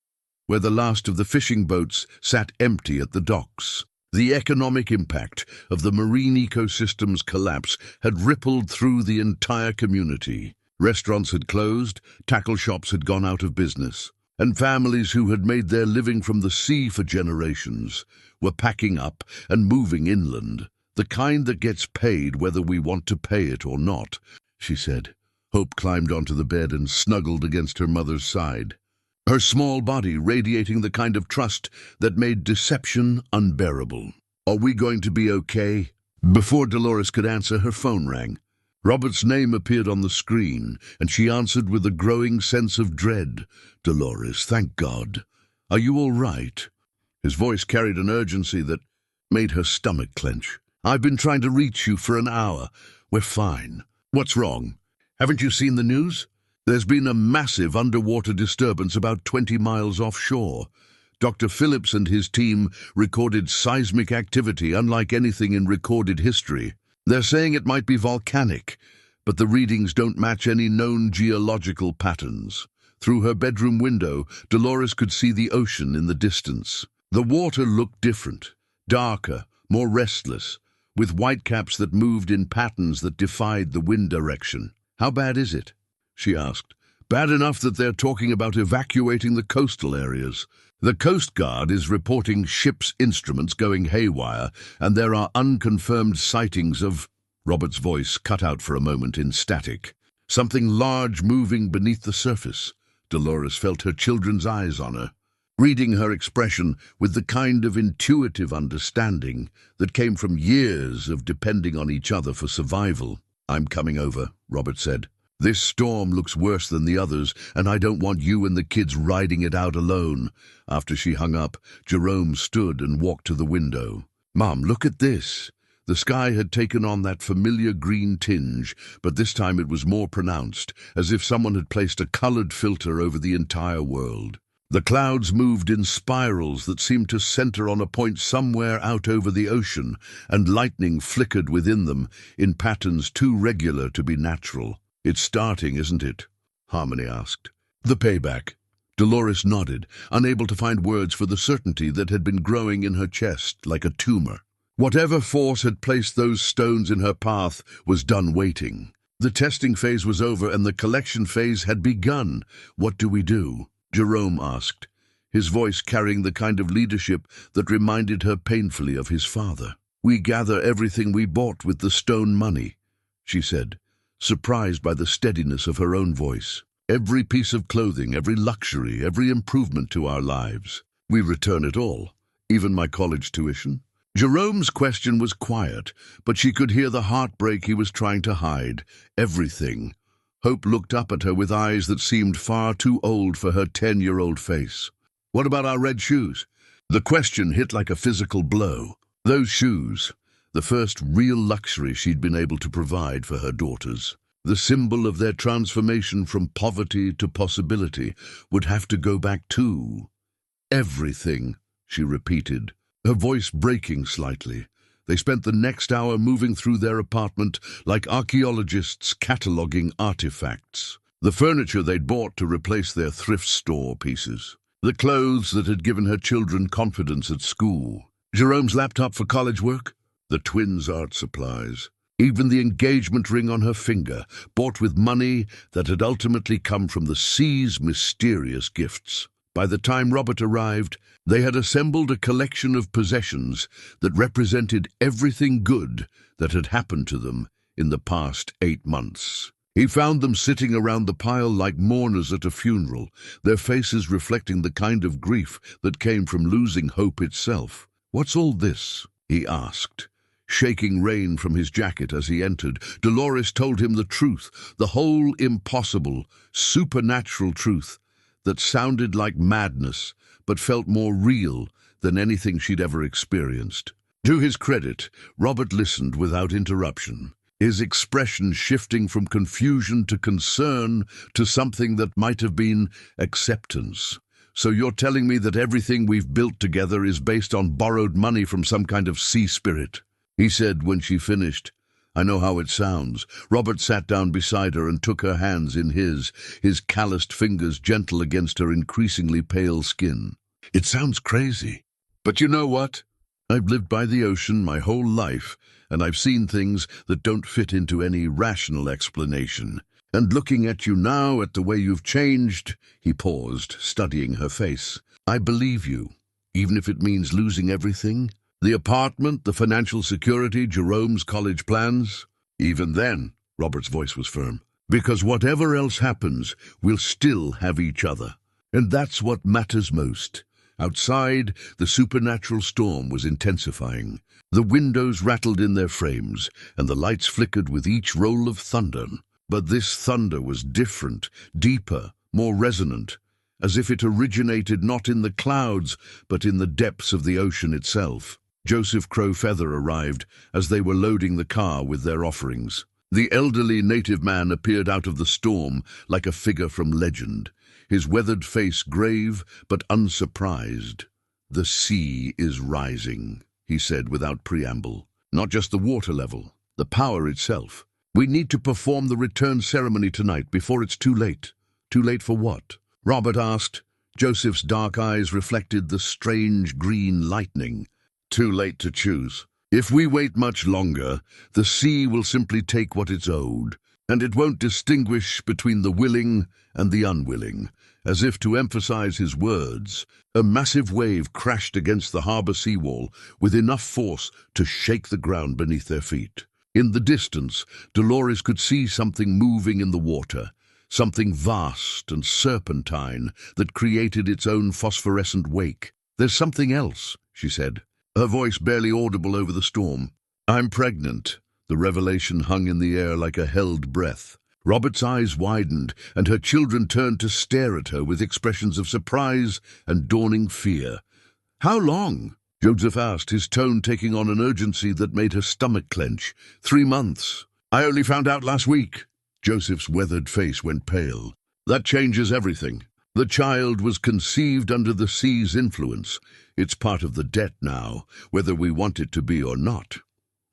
where the last of the fishing boats sat empty at the docks. The economic impact of the marine ecosystem's collapse had rippled through the entire community. Restaurants had closed, tackle shops had gone out of business, and families who had made their living from the sea for generations were packing up and moving inland. "The kind that gets paid whether we want to pay it or not," she said. Hope climbed onto the bed and snuggled against her mother's side, her small body radiating the kind of trust that made deception unbearable. "Are we going to be okay?" Before Dolores could answer, her phone rang. Robert's name appeared on the screen, and she answered with a growing sense of dread. "Dolores, thank God. Are you all right?" His voice carried an urgency that made her stomach clench. "I've been trying to reach you for an hour. We're fine." "What's wrong?" Haven't you seen the news? There's been a massive underwater disturbance about 20 miles offshore. Dr. Phillips and his team recorded seismic activity unlike anything in recorded history. They're saying it might be volcanic, but the readings don't match any known geological patterns. Through her bedroom window, Dolores could see the ocean in the distance. The water looked different, darker, more restless, with whitecaps that moved in patterns that defied the wind direction. "How bad is it?" she asked. "Bad enough that they're talking about evacuating the coastal areas. The Coast Guard is reporting ships' instruments going haywire, and there are unconfirmed sightings of—" Robert's voice cut out for a moment in static. "Something large moving beneath the surface." Dolores felt her children's eyes on her, reading her expression with the kind of intuitive understanding that came from years of depending on each other for survival. "I'm coming over," Robert said. "This storm looks worse than the others, and I don't want you and the kids riding it out alone." After she hung up, Jerome stood and walked to the window. "Mom, look at this." The sky had taken on that familiar green tinge, but this time it was more pronounced, as if someone had placed a colored filter over the entire world. The clouds moved in spirals that seemed to center on a point somewhere out over the ocean, and lightning flickered within them in patterns too regular to be natural. "It's starting, isn't it?" Harmony asked. "The payback." Dolores nodded, unable to find words for the certainty that had been growing in her chest like a tumor. Whatever force had placed those stones in her path was done waiting. The testing phase was over and the collection phase had begun. "What do we do?" Jerome asked, his voice carrying the kind of leadership that reminded her painfully of his father. "We gather everything we bought with the stone money," she said, surprised by the steadiness of her own voice. "Every piece of clothing, every luxury, every improvement to our lives. We return it all, even my college tuition." Jerome's question was quiet, but she could hear the heartbreak he was trying to hide. "Everything." Hope looked up at her with eyes that seemed far too old for her 10-year-old face. "What about our red shoes?" The question hit like a physical blow. Those shoes, the first real luxury she'd been able to provide for her daughters, the symbol of their transformation from poverty to possibility, would have to go back too. "Everything," she repeated, her voice breaking slightly. They spent the next hour moving through their apartment like archaeologists cataloging artifacts. The furniture they'd bought to replace their thrift store pieces. The clothes that had given her children confidence at school. Jerome's laptop for college work. The twins' art supplies. Even the engagement ring on her finger, bought with money that had ultimately come from the sea's mysterious gifts. By the time Robert arrived, they had assembled a collection of possessions that represented everything good that had happened to them in the past 8 months. He found them sitting around the pile like mourners at a funeral, their faces reflecting the kind of grief that came from losing hope itself. "What's all this?" he asked, shaking rain from his jacket as he entered. Dolores told him the truth, the whole impossible, supernatural truth that sounded like madness, but felt more real than anything she'd ever experienced. To his credit, Robert listened without interruption, his expression shifting from confusion to concern to something that might have been acceptance. "So you're telling me that everything we've built together is based on borrowed money from some kind of sea spirit?" he said when she finished. "I know how it sounds." Robert sat down beside her and took her hands in his calloused fingers gentle against her increasingly pale skin. "It sounds crazy. But you know what? I've lived by the ocean my whole life, and I've seen things that don't fit into any rational explanation. And looking at you now, at the way you've changed," he paused, studying her face, "I believe you, even if it means losing everything. The apartment, the financial security, Jerome's college plans. Even then," Robert's voice was firm, "because whatever else happens, we'll still have each other. And that's what matters most." Outside, the supernatural storm was intensifying. The windows rattled in their frames, and the lights flickered with each roll of thunder. But this thunder was different, deeper, more resonant, as if it originated not in the clouds, but in the depths of the ocean itself. Joseph Crow Feather arrived as they were loading the car with their offerings. The elderly native man appeared out of the storm like a figure from legend, his weathered face grave but unsurprised. "The sea is rising," he said without preamble. "Not just the water level, the power itself. We need to perform the return ceremony tonight before it's too late." "Too late for what?" Robert asked. Joseph's dark eyes reflected the strange green lightning. "Too late to choose. If we wait much longer, the sea will simply take what it's owed, and it won't distinguish between the willing and the unwilling." As if to emphasize his words, a massive wave crashed against the harbor seawall with enough force to shake the ground beneath their feet. In the distance, Dolores could see something moving in the water, something vast and serpentine that created its own phosphorescent wake. "There's something else," she said, her voice barely audible over the storm. "I'm pregnant." The revelation hung in the air like a held breath. Robert's eyes widened, and her children turned to stare at her with expressions of surprise and dawning fear. "How long?" Joseph asked, his tone taking on an urgency that made her stomach clench. 3 months. "I only found out last week." Joseph's weathered face went pale. "That changes everything. The child was conceived under the sea's influence. It's part of the debt now, whether we want it to be or not."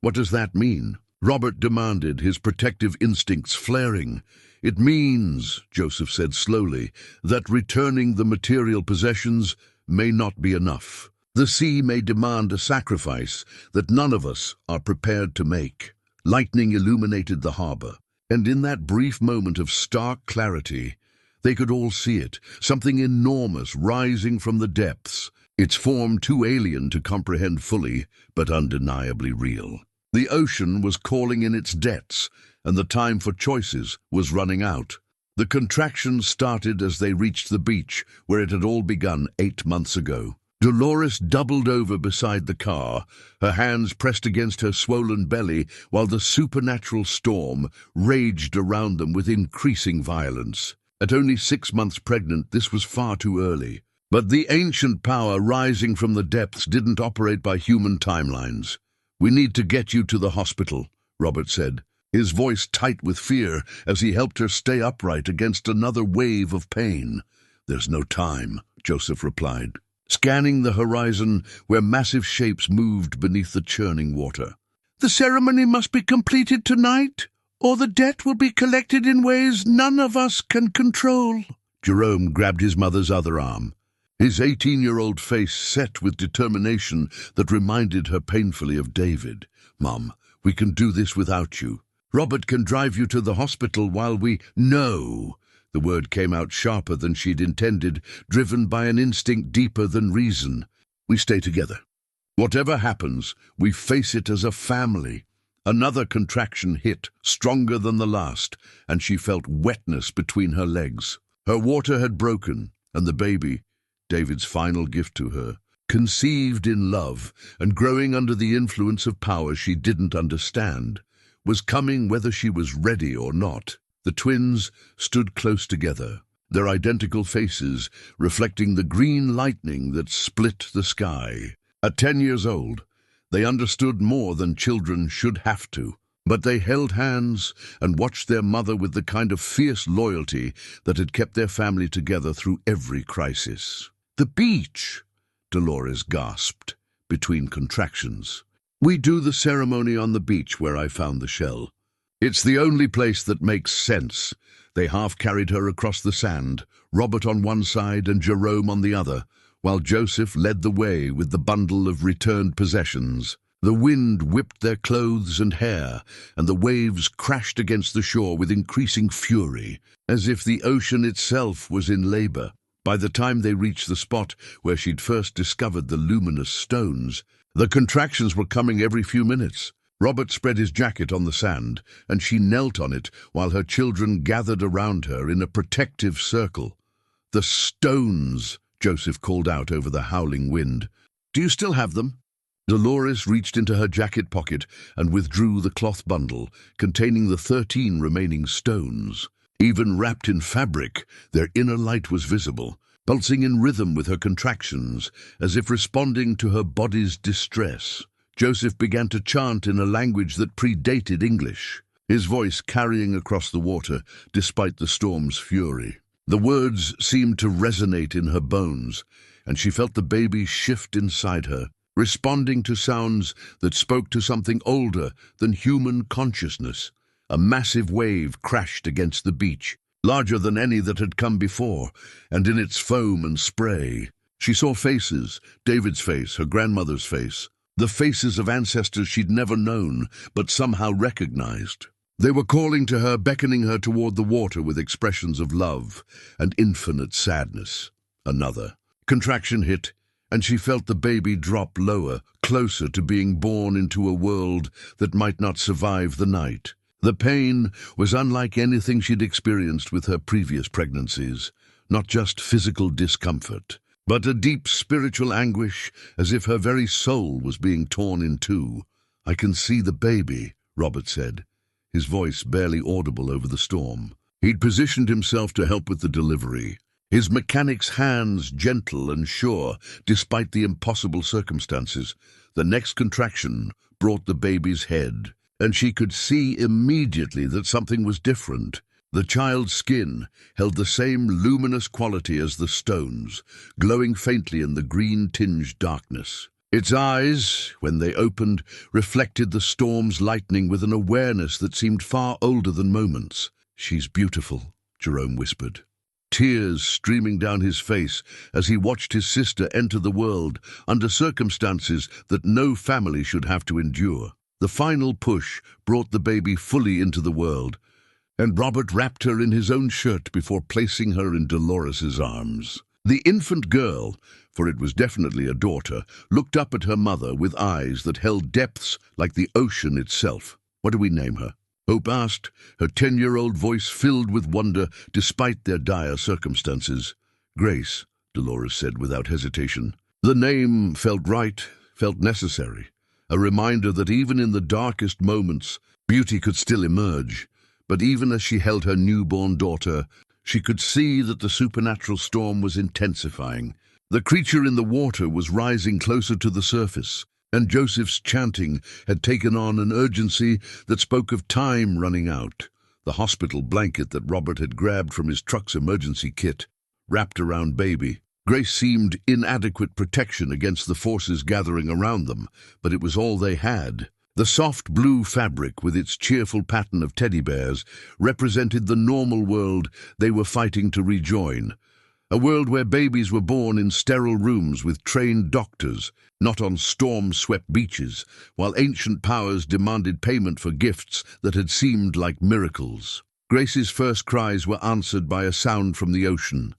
"What does that mean?" Robert demanded, his protective instincts flaring. "It means," Joseph said slowly, "that returning the material possessions may not be enough. The sea may demand a sacrifice that none of us are prepared to make." Lightning illuminated the harbor, and in that brief moment of stark clarity, they could all see it, something enormous rising from the depths, its form too alien to comprehend fully, but undeniably real. The ocean was calling in its debts, and the time for choices was running out. The contraction started as they reached the beach, where it had all begun 8 months ago. Dolores doubled over beside the car, her hands pressed against her swollen belly, while the supernatural storm raged around them with increasing violence. At only 6 months pregnant, this was far too early. But the ancient power rising from the depths didn't operate by human timelines. "We need to get you to the hospital," Robert said, his voice tight with fear as he helped her stay upright against another wave of pain. "There's no time," Joseph replied, scanning the horizon where massive shapes moved beneath the churning water. "The ceremony must be completed tonight, or the debt will be collected in ways none of us can control." Jerome grabbed his mother's other arm, his 18-year-old face set with determination that reminded her painfully of David. "Mom, we can do this without you. Robert can drive you to the hospital while we—" "No!" The word came out sharper than she'd intended, driven by an instinct deeper than reason. "We stay together. Whatever happens, we face it as a family." Another contraction hit, stronger than the last, and she felt wetness between her legs. Her water had broken, and the baby, David's final gift to her, conceived in love and growing under the influence of power she didn't understand, was coming whether she was ready or not. The twins stood close together, their identical faces reflecting the green lightning that split the sky. At 10 years old, they understood more than children should have to, but they held hands and watched their mother with the kind of fierce loyalty that had kept their family together through every crisis. "The beach," Dolores gasped between contractions. "We do the ceremony on the beach where I found the shell. It's the only place that makes sense." They half carried her across the sand, Robert on one side and Jerome on the other, while Joseph led the way with the bundle of returned possessions. The wind whipped their clothes and hair, and the waves crashed against the shore with increasing fury, as if the ocean itself was in labor. By the time they reached the spot where she'd first discovered the luminous stones, the contractions were coming every few minutes. Robert spread his jacket on the sand, and she knelt on it while her children gathered around her in a protective circle. "The stones," Joseph called out over the howling wind. "Do you still have them?" Dolores reached into her jacket pocket and withdrew the cloth bundle containing the 13 remaining stones. Even wrapped in fabric, their inner light was visible, pulsing in rhythm with her contractions, as if responding to her body's distress. Joseph began to chant in a language that predated English. his voice carrying across the water despite the storm's fury. The words seemed to resonate in her bones, and she felt the baby shift inside her, responding to sounds that spoke to something older than human consciousness. A massive wave crashed against the beach, larger than any that had come before, and in its foam and spray, she saw faces, David's face, her grandmother's face, the faces of ancestors she'd never known, but somehow recognized. They were calling to her, beckoning her toward the water with expressions of love and infinite sadness. Another contraction hit, and she felt the baby drop lower, closer to being born into a world that might not survive the night. The pain was unlike anything she'd experienced with her previous pregnancies, not just physical discomfort, but a deep spiritual anguish, as if her very soul was being torn in two. "I can see the baby," Robert said, his voice barely audible over the storm. He'd positioned himself to help with the delivery, his mechanic's hands gentle and sure, despite the impossible circumstances. The next contraction brought the baby's head, and she could see immediately that something was different. The child's skin held the same luminous quality as the stones, glowing faintly in the green-tinged darkness. Its eyes, when they opened, reflected the storm's lightning with an awareness that seemed far older than moments. "She's beautiful," Jerome whispered, tears streaming down his face as he watched his sister enter the world under circumstances that no family should have to endure. The final push brought the baby fully into the world, and Robert wrapped her in his own shirt before placing her in Dolores's arms. The infant girl, for it was definitely a daughter, looked up at her mother with eyes that held depths like the ocean itself. "What do we name her?" Hope asked, her 10-year-old voice filled with wonder despite their dire circumstances. "Grace," Dolores said without hesitation. The name felt right, felt necessary, a reminder that even in the darkest moments, beauty could still emerge. But even as she held her newborn daughter, she could see that the supernatural storm was intensifying. The creature in the water was rising closer to the surface, and Joseph's chanting had taken on an urgency that spoke of time running out. The hospital blanket that Robert had grabbed from his truck's emergency kit wrapped around baby. Grace seemed inadequate protection against the forces gathering around them, but it was all they had. The soft blue fabric with its cheerful pattern of teddy bears represented the normal world they were fighting to rejoin. A world where babies were born in sterile rooms with trained doctors, not on storm-swept beaches, while ancient powers demanded payment for gifts that had seemed like miracles. Grace's first cries were answered by a sound from the ocean,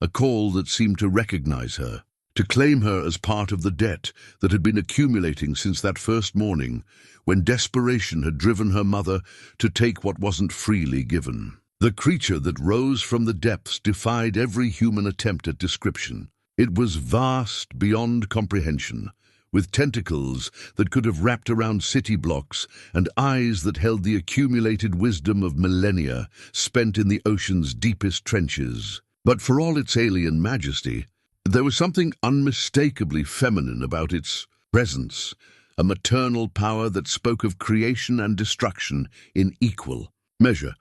a call that seemed to recognize her, to claim her as part of the debt that had been accumulating since that first morning, when desperation had driven her mother to take what wasn't freely given. The creature that rose from the depths defied every human attempt at description. It was vast beyond comprehension, with tentacles that could have wrapped around city blocks and eyes that held the accumulated wisdom of millennia spent in the ocean's deepest trenches. But for all its alien majesty, there was something unmistakably feminine about its presence, a maternal power that spoke of creation and destruction in equal measure.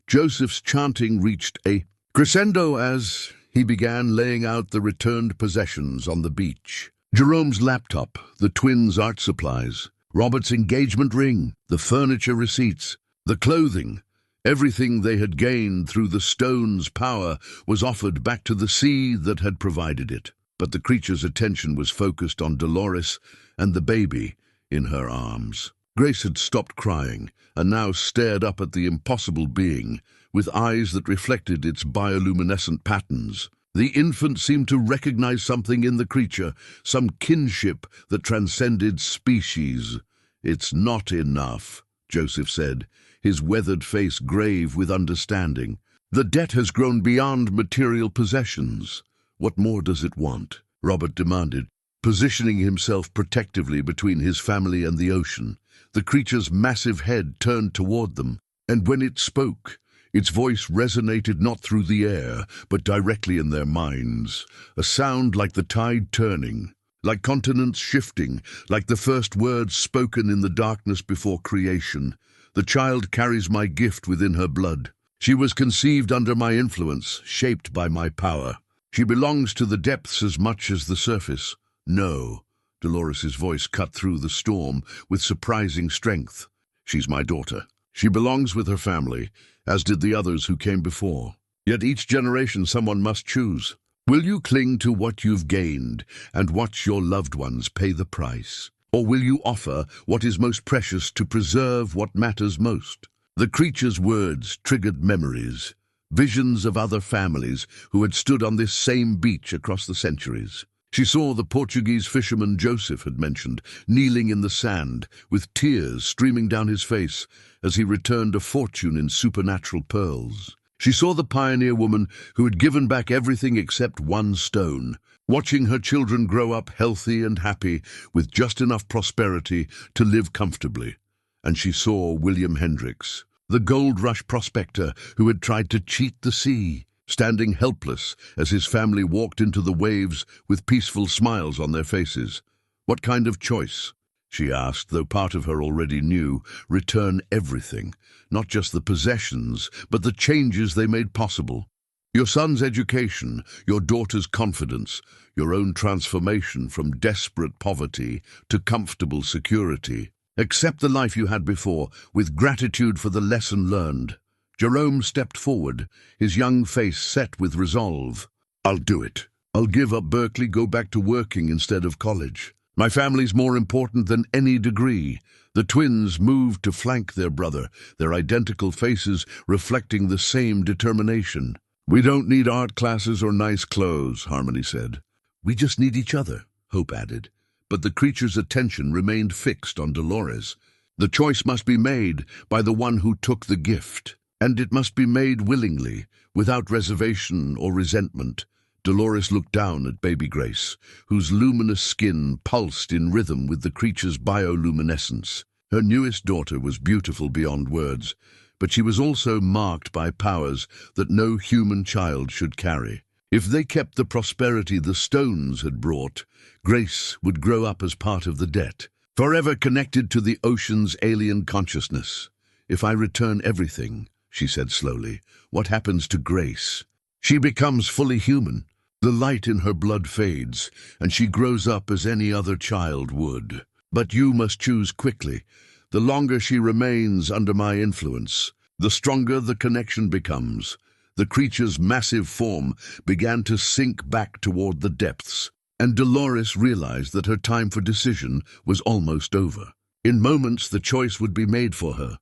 Joseph's chanting reached a crescendo as he began laying out the returned possessions on the beach. Jerome's laptop, the twins' art supplies, Robert's engagement ring, the furniture receipts, the clothing. Everything they had gained through the stone's power was offered back to the sea that had provided it. But the creature's attention was focused on Dolores and the baby in her arms. Grace had stopped crying and now stared up at the impossible being with eyes that reflected its bioluminescent patterns. The infant seemed to recognize something in the creature, some kinship that transcended species. "It's not enough," Joseph said, his weathered face grave with understanding. "The debt has grown beyond material possessions. What more does it want?" Robert demanded, positioning himself protectively between his family and the ocean. The creature's massive head turned toward them, and when it spoke, its voice resonated not through the air, but directly in their minds, a sound like the tide turning, like continents shifting, like the first words spoken in the darkness before creation. The child carries my gift within her blood. She was conceived under my influence, shaped by my power. She belongs to the depths as much as the surface. No, Dolores's voice cut through the storm with surprising strength. She's my daughter. She belongs with her family, as did the others who came before. Yet each generation someone must choose. Will you cling to what you've gained and watch your loved ones pay the price? Or will you offer what is most precious to preserve what matters most? The creature's words triggered memories, visions of other families who had stood on this same beach across the centuries. She saw the Portuguese fisherman Joseph had mentioned, kneeling in the sand, with tears streaming down his face as he returned a fortune in supernatural pearls. She saw the pioneer woman who had given back everything except one stone, watching her children grow up healthy and happy with just enough prosperity to live comfortably. And she saw William Hendricks, the gold rush prospector who had tried to cheat the sea, standing helpless as his family walked into the waves with peaceful smiles on their faces. What kind of choice? She asked, though part of her already knew. Return everything, not just the possessions, but the changes they made possible. Your son's education, your daughter's confidence, your own transformation from desperate poverty to comfortable security. Accept the life you had before, with gratitude for the lesson learned. Jerome stepped forward, his young face set with resolve. I'll do it. I'll give up Berkeley, go back to working instead of college. My family's more important than any degree. The twins moved to flank their brother, their identical faces reflecting the same determination. We don't need art classes or nice clothes, Harmony said. We just need each other, Hope added. But the creature's attention remained fixed on Dolores. The choice must be made by the one who took the gift, and it must be made willingly, without reservation or resentment. Dolores looked down at baby Grace, whose luminous skin pulsed in rhythm with the creature's bioluminescence. Her newest daughter was beautiful beyond words, but she was also marked by powers that no human child should carry. If they kept the prosperity the stones had brought, Grace would grow up as part of the debt, forever connected to the ocean's alien consciousness. If I return everything, she said slowly, what happens to Grace? She becomes fully human. The light in her blood fades, and she grows up as any other child would. But you must choose quickly. The longer she remains under my influence, the stronger the connection becomes. The creature's massive form began to sink back toward the depths, and Dolores realized that her time for decision was almost over. In moments, the choice would be made for her,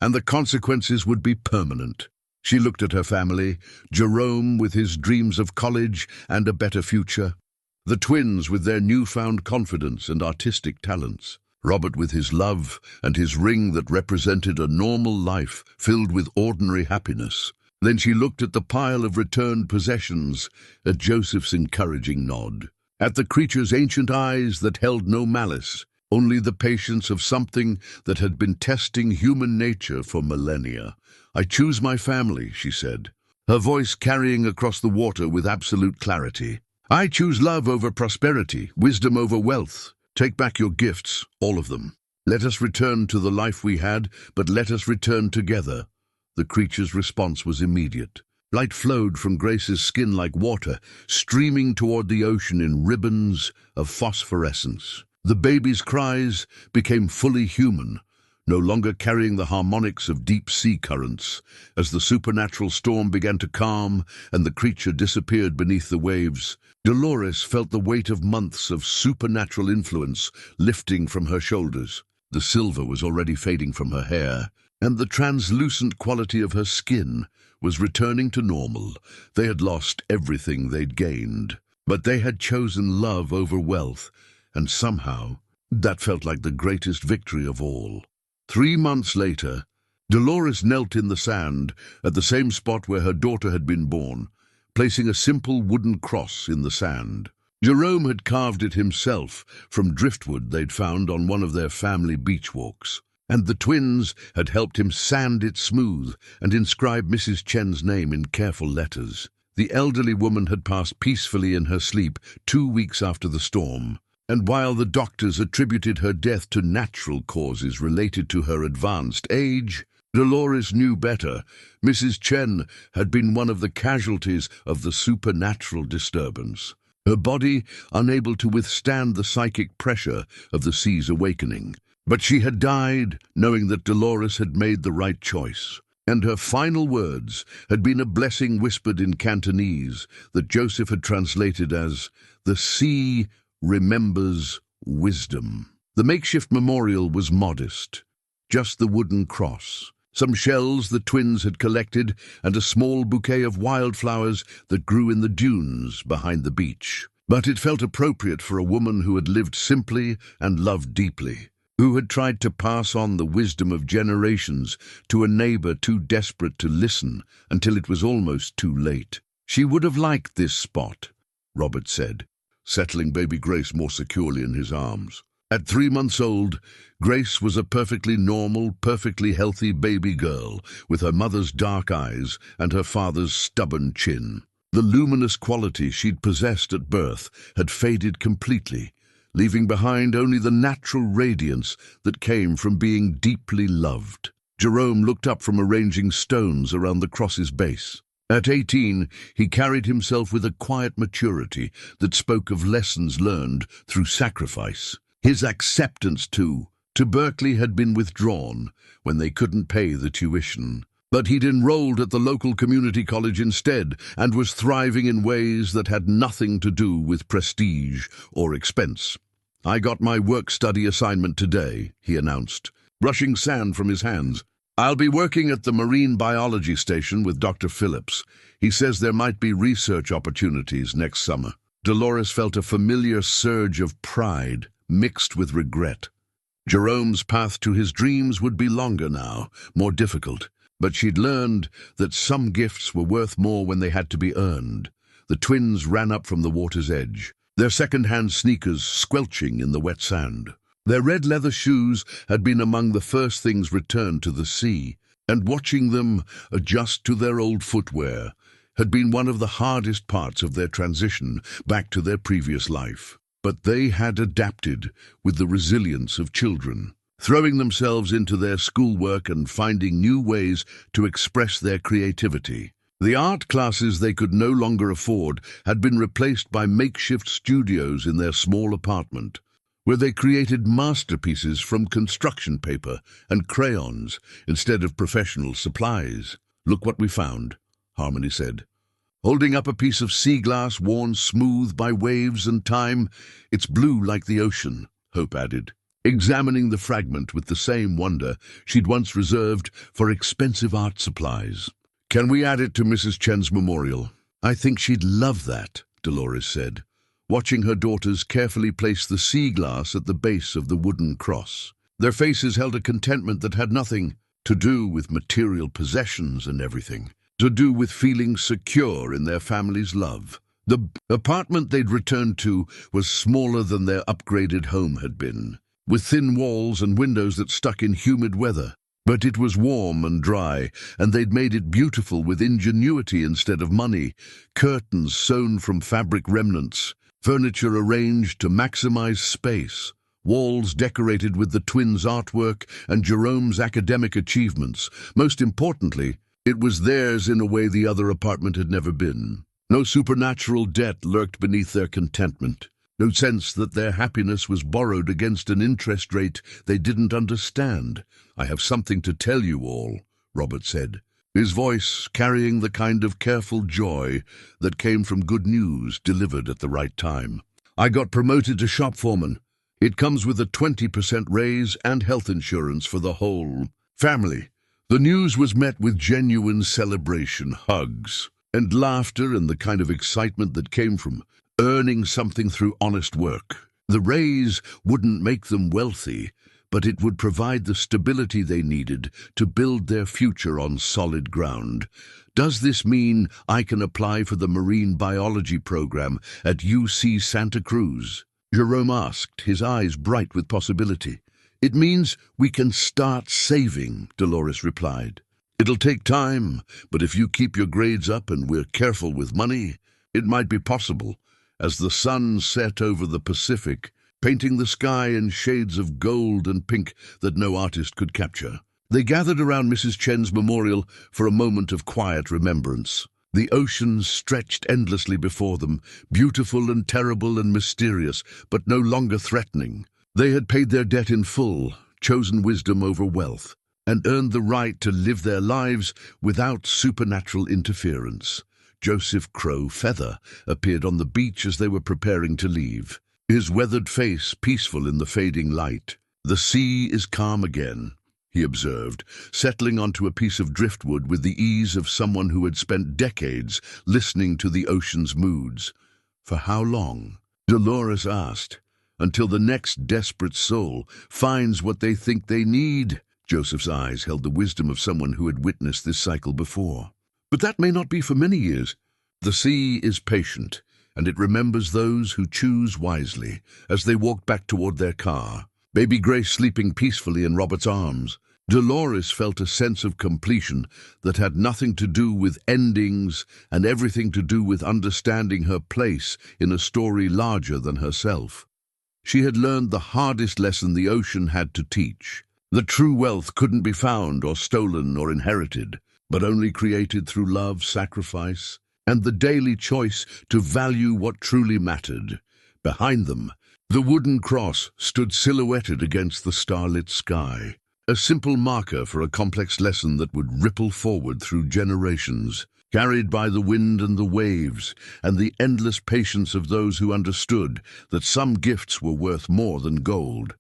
and the consequences would be permanent. She looked at her family, Jerome with his dreams of college and a better future, the twins with their newfound confidence and artistic talents, Robert with his love and his ring that represented a normal life filled with ordinary happiness. Then she looked at the pile of returned possessions, at Joseph's encouraging nod, at the creature's ancient eyes that held no malice, only the patience of something that had been testing human nature for millennia. I choose my family, she said, her voice carrying across the water with absolute clarity. I choose love over prosperity, wisdom over wealth. Take back your gifts, all of them. Let us return to the life we had, but let us return together. The creature's response was immediate. Light flowed from Grace's skin like water, streaming toward the ocean in ribbons of phosphorescence. The baby's cries became fully human, no longer carrying the harmonics of deep sea currents. As the supernatural storm began to calm and the creature disappeared beneath the waves, Dolores felt the weight of months of supernatural influence lifting from her shoulders. The silver was already fading from her hair, and the translucent quality of her skin was returning to normal. They had lost everything they'd gained, but they had chosen love over wealth, and somehow that felt like the greatest victory of all. 3 months later, Dolores knelt in the sand at the same spot where her daughter had been born, placing a simple wooden cross in the sand. Jerome had carved it himself from driftwood they'd found on one of their family beach walks, and the twins had helped him sand it smooth and inscribe Mrs. Chen's name in careful letters. The elderly woman had passed peacefully in her sleep 2 weeks after the storm, And while the doctors attributed her death to natural causes related to her advanced age, Dolores knew better. Mrs. Chen had been one of the casualties of the supernatural disturbance, her body unable to withstand the psychic pressure of the sea's awakening. But she had died knowing that Dolores had made the right choice, and her final words had been a blessing whispered in Cantonese that Joseph had translated as, "The sea remembers wisdom." The makeshift memorial was modest, just the wooden cross, some shells the twins had collected, and a small bouquet of wildflowers that grew in the dunes behind the beach. But it felt appropriate for a woman who had lived simply and loved deeply, who had tried to pass on the wisdom of generations to a neighbor too desperate to listen until it was almost too late. "She would have liked this spot," Robert said, settling baby Grace more securely in his arms. At 3 months old, Grace was a perfectly normal, perfectly healthy baby girl with her mother's dark eyes and her father's stubborn chin. The luminous quality she'd possessed at birth had faded completely, leaving behind only the natural radiance that came from being deeply loved. Jerome looked up from arranging stones around the cross's base. At 18, he carried himself with a quiet maturity that spoke of lessons learned through sacrifice. His acceptance, too, to Berkeley had been withdrawn when they couldn't pay the tuition. But he'd enrolled at the local community college instead and was thriving in ways that had nothing to do with prestige or expense. "I got my work-study assignment today," he announced, brushing sand from his hands. "I'll be working at the marine biology station with Dr. Phillips. He says there might be research opportunities next summer." Dolores felt a familiar surge of pride mixed with regret. Jerome's path to his dreams would be longer now, more difficult, but she'd learned that some gifts were worth more when they had to be earned. The twins ran up from the water's edge, their second-hand sneakers squelching in the wet sand. Their red leather shoes had been among the first things returned to the sea, and watching them adjust to their old footwear had been one of the hardest parts of their transition back to their previous life. But they had adapted with the resilience of children, throwing themselves into their schoolwork and finding new ways to express their creativity. The art classes they could no longer afford had been replaced by makeshift studios in their small apartment, where they created masterpieces from construction paper and crayons instead of professional supplies. "Look what we found," Harmony said, holding up a piece of sea glass worn smooth by waves and time. "It's blue like the ocean," Hope added, examining the fragment with the same wonder she'd once reserved for expensive art supplies. "Can we add it to Mrs. Chen's memorial?" "I think she'd love that," Dolores said, watching her daughters carefully place the sea glass at the base of the wooden cross. Their faces held a contentment that had nothing to do with material possessions and everything to do with feeling secure in their family's love. The apartment they'd returned to was smaller than their upgraded home had been, with thin walls and windows that stuck in humid weather. But it was warm and dry, and they'd made it beautiful with ingenuity instead of money. Curtains sewn from fabric remnants, furniture arranged to maximize space, walls decorated with the twins' artwork and Jerome's academic achievements. Most importantly, it was theirs in a way the other apartment had never been. No supernatural debt lurked beneath their contentment. No sense that their happiness was borrowed against an interest rate they didn't understand. "I have something to tell you all," Robert said, his voice carrying the kind of careful joy that came from good news delivered at the right time. "I got promoted to shop foreman. It comes with a 20% raise and health insurance for the whole family." The news was met with genuine celebration, hugs, and laughter, and the kind of excitement that came from earning something through honest work. The raise wouldn't make them wealthy, but it would provide the stability they needed to build their future on solid ground. "Does this mean I can apply for the marine biology program at UC Santa Cruz?" Jerome asked, his eyes bright with possibility. "It means we can start saving," Dolores replied. "It'll take time, but if you keep your grades up and we're careful with money, it might be possible." As the sun set over the Pacific, painting the sky in shades of gold and pink that no artist could capture. They gathered around Mrs. Chen's memorial for a moment of quiet remembrance. The ocean stretched endlessly before them, beautiful and terrible and mysterious, but no longer threatening. They had paid their debt in full, chosen wisdom over wealth, and earned the right to live their lives without supernatural interference. Joseph Crow Feather appeared on the beach as they were preparing to leave, his weathered face peaceful in the fading light. "The sea is calm again," he observed, settling onto a piece of driftwood with the ease of someone who had spent decades listening to the ocean's moods. "For how long?" Dolores asked. "Until the next desperate soul finds what they think they need." Joseph's eyes held the wisdom of someone who had witnessed this cycle before. "But that may not be for many years." "The sea is patient, and it remembers those who choose wisely." As they walked back toward their car, baby Grace sleeping peacefully in Robert's arms, Dolores felt a sense of completion that had nothing to do with endings and everything to do with understanding her place in a story larger than herself. She had learned the hardest lesson the ocean had to teach. The true wealth couldn't be found or stolen or inherited, but only created through love, sacrifice, and the daily choice to value what truly mattered. Behind them, the wooden cross stood silhouetted against the starlit sky, a simple marker for a complex lesson that would ripple forward through generations, carried by the wind and the waves, and the endless patience of those who understood that some gifts were worth more than gold.